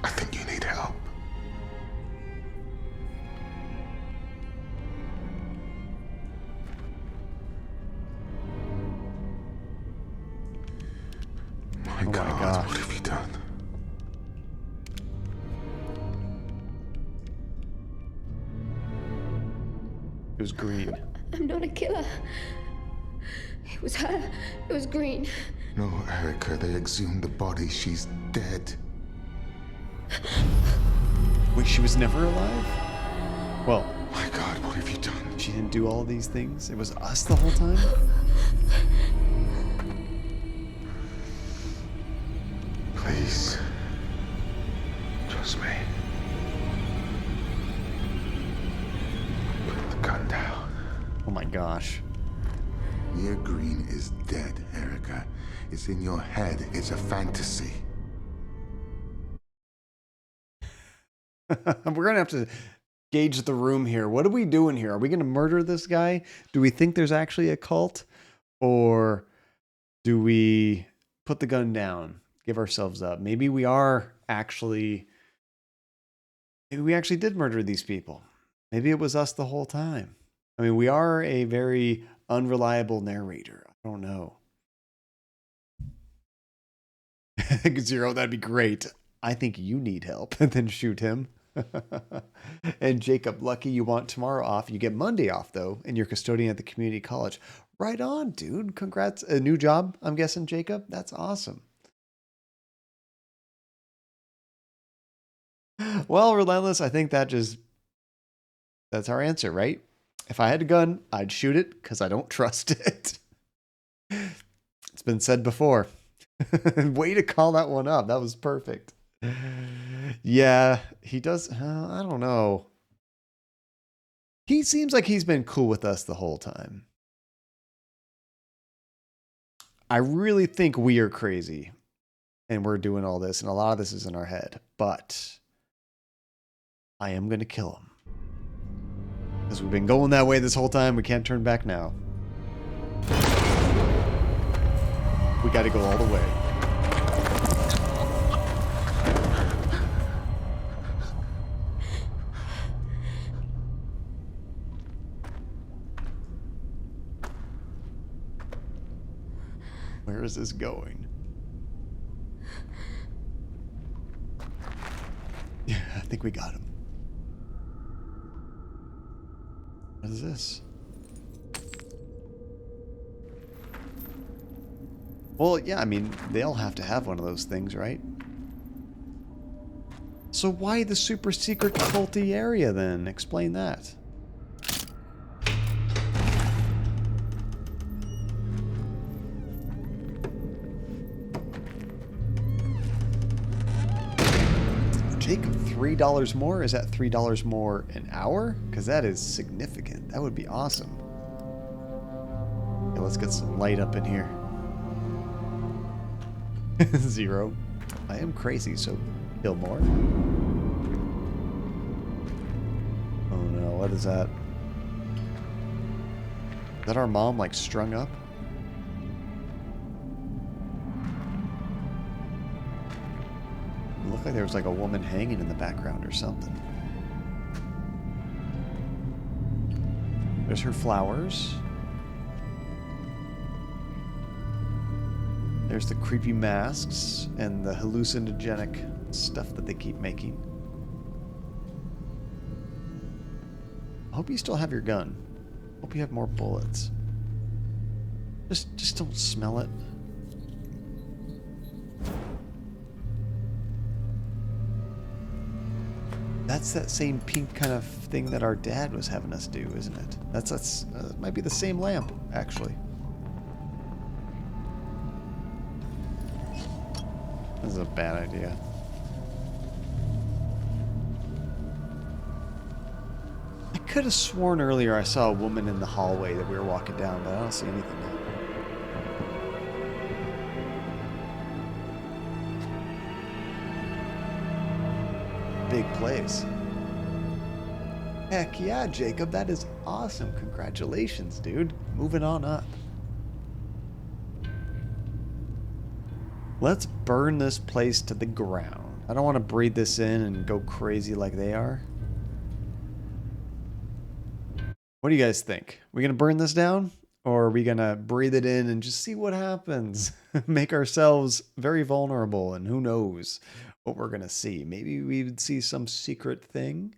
I think you need help. My God, what have you done? It was green. I'm not a killer. It was her. It was Green. No, Erica, they exhumed the body. She's dead. Wait, she was never alive? Well, my God, what have you done? She didn't do all these things? It was us the whole time? Please. Trust me. Put the gun down. Oh my gosh. Mia Green is dead, Erica. It's in your head. It's a fantasy. We're gonna have to gauge the room here. What are we doing here? Are we gonna murder this guy? Do we think there's actually a cult? Or do we put the gun down? Give ourselves up? Maybe we actually did murder these people. Maybe it was us the whole time. I mean, we are a very Unreliable narrator. I don't know. Zero, that'd be great. I think you need help. And then shoot him. And Jacob, lucky you want tomorrow off. You get Monday off, though, and you're custodian at the community college. Right on, dude. Congrats. A new job, I'm guessing, Jacob? That's awesome. Well, Relentless, I think that's our answer, right? If I had a gun, I'd shoot it because I don't trust it. It's been said before. Way to call that one up. That was perfect. Yeah, he does. I don't know. He seems like he's been cool with us the whole time. I really think we are crazy and we're doing all this, and a lot of this is in our head, but I am going to kill him. Because we've been going that way this whole time. We can't turn back now. We got to go all the way. Where is this going? Yeah, I think we got him. What is this? Well, yeah, I mean, they all have to have one of those things, right? So why the super secret culty area then? Explain that. Jacob, $3 more? Is that $3 more an hour? Because that is significant. That would be awesome. Yeah, let's get some light up in here. Zero. I am crazy, so kill more. Oh no, what is that? Is that our mom, like, strung up? It looked like there was like a woman hanging in the background or something. There's her flowers. There's the creepy masks and the hallucinogenic stuff that they keep making. I hope you still have your gun. Hope you have more bullets. Just don't smell it. That's that same pink kind of thing that our dad was having us do, isn't it? That's might be the same lamp, actually. This is a bad idea. I could have sworn earlier I saw a woman in the hallway that we were walking down, but I don't see anything now. Big place. Heck yeah, Jacob, that is awesome. Congratulations, dude. Moving on up. Let's burn this place to the ground. I don't want to breathe this in and go crazy like they are. What do you guys think? We gonna burn this down? Or are we gonna breathe it in and just see what happens? Make ourselves very vulnerable, and who knows what we're gonna see. Maybe we would see some secret thing.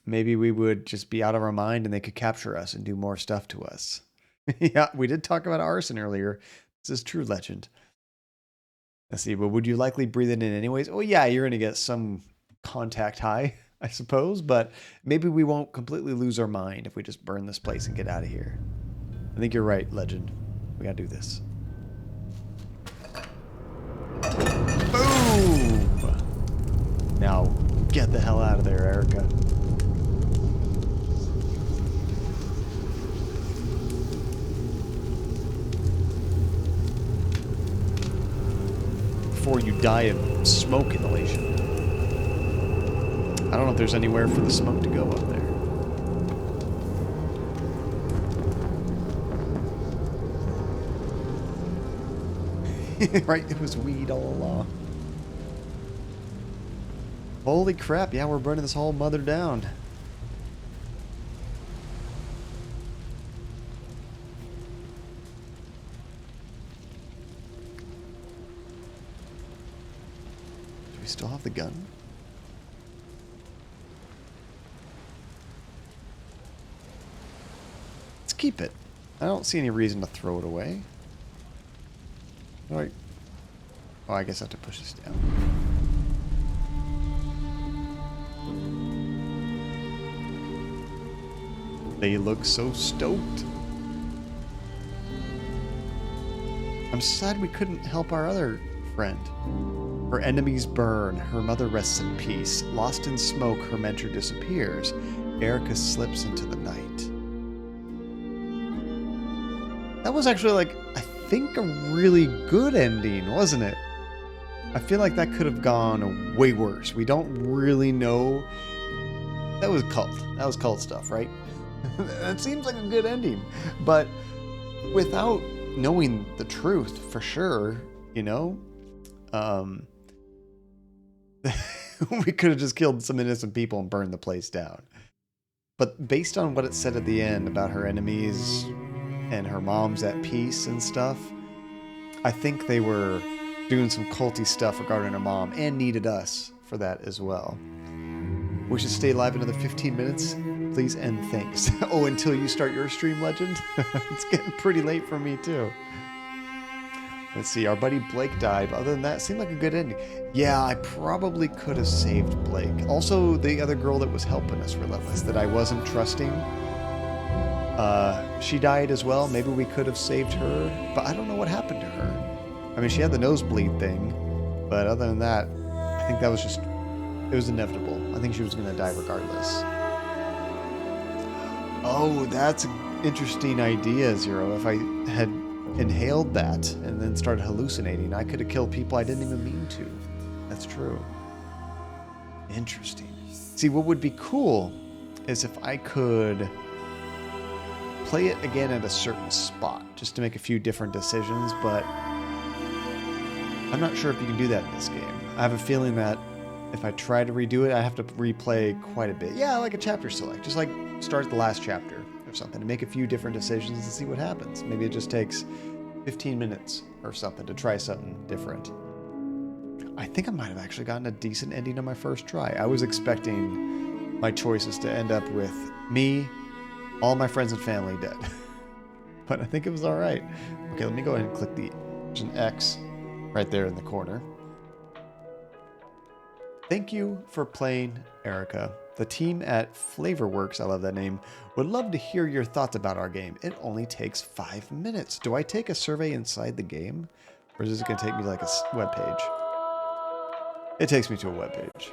Maybe we would just be out of our mind and they could capture us and do more stuff to us. Yeah, we did talk about arson earlier. This is true legend. Let's see, but would you likely breathe it in anyways? Oh yeah, you're gonna get some contact high, I suppose, but maybe we won't completely lose our mind if we just burn this place and get out of here. I think you're right, legend. We gotta do this. Boom! Now, get the hell out of there, Erica. Before you die of smoke inhalation. I don't know if there's anywhere for the smoke to go up there. Right, it was weed all along. Holy crap, yeah, we're burning this whole mother down. still have the gun? Let's keep it. I don't see any reason to throw it away. Alright. Oh, I guess I have to push this down. They look so stoked. I'm sad we couldn't help our other friend. Her enemies burn, her mother rests in peace. Lost in smoke, her mentor disappears. Erica slips into the night. That was actually, like, I think a really good ending, wasn't it? I feel like that could have gone way worse. We don't really know. That was cult. That was cult stuff, right? It seems like a good ending. But without knowing the truth for sure, you know, we could have just killed some innocent people and burned the place down. But based on what it said at the end about her enemies and her mom's at peace and stuff, I think they were doing some culty stuff regarding her mom and needed us for that as well. We should stay live another 15 minutes. Please end thanks. Oh, until you start your stream, Legend? It's getting pretty late for me, too. Let's see, our buddy Blake died. But other than that, it seemed like a good ending. Yeah, I probably could have saved Blake. Also, the other girl that was helping us, Relentless, that I wasn't trusting, she died as well. Maybe we could have saved her, but I don't know what happened to her. I mean, she had the nosebleed thing, but other than that, I think that was just, it was inevitable. I think she was going to die regardless. Oh, that's an interesting idea, Zero. If I had inhaled that and then started hallucinating, I could have killed people I didn't even mean to. That's true. Interesting. See, what would be cool is if I could play it again at a certain spot, just to make a few different decisions, but I'm not sure if you can do that in this game. I have a feeling that if I try to redo it, I have to replay quite a bit. Yeah, like a chapter select. Just like start the last chapter or something and make a few different decisions and see what happens. Maybe it just takes 15 minutes or something to try something different. I think I might have actually gotten a decent ending on my first try. I was expecting my choices to end up with me, all my friends and family dead. But I think it was all right. Okay, let me go ahead and click there's an X right there in the corner. Thank you for playing, Erica. The team at Flavourworks, I love that name, would love to hear your thoughts about our game. It only takes 5 minutes. Do I take a survey inside the game? Or is this going to take me to like a web page? It takes me to a web page.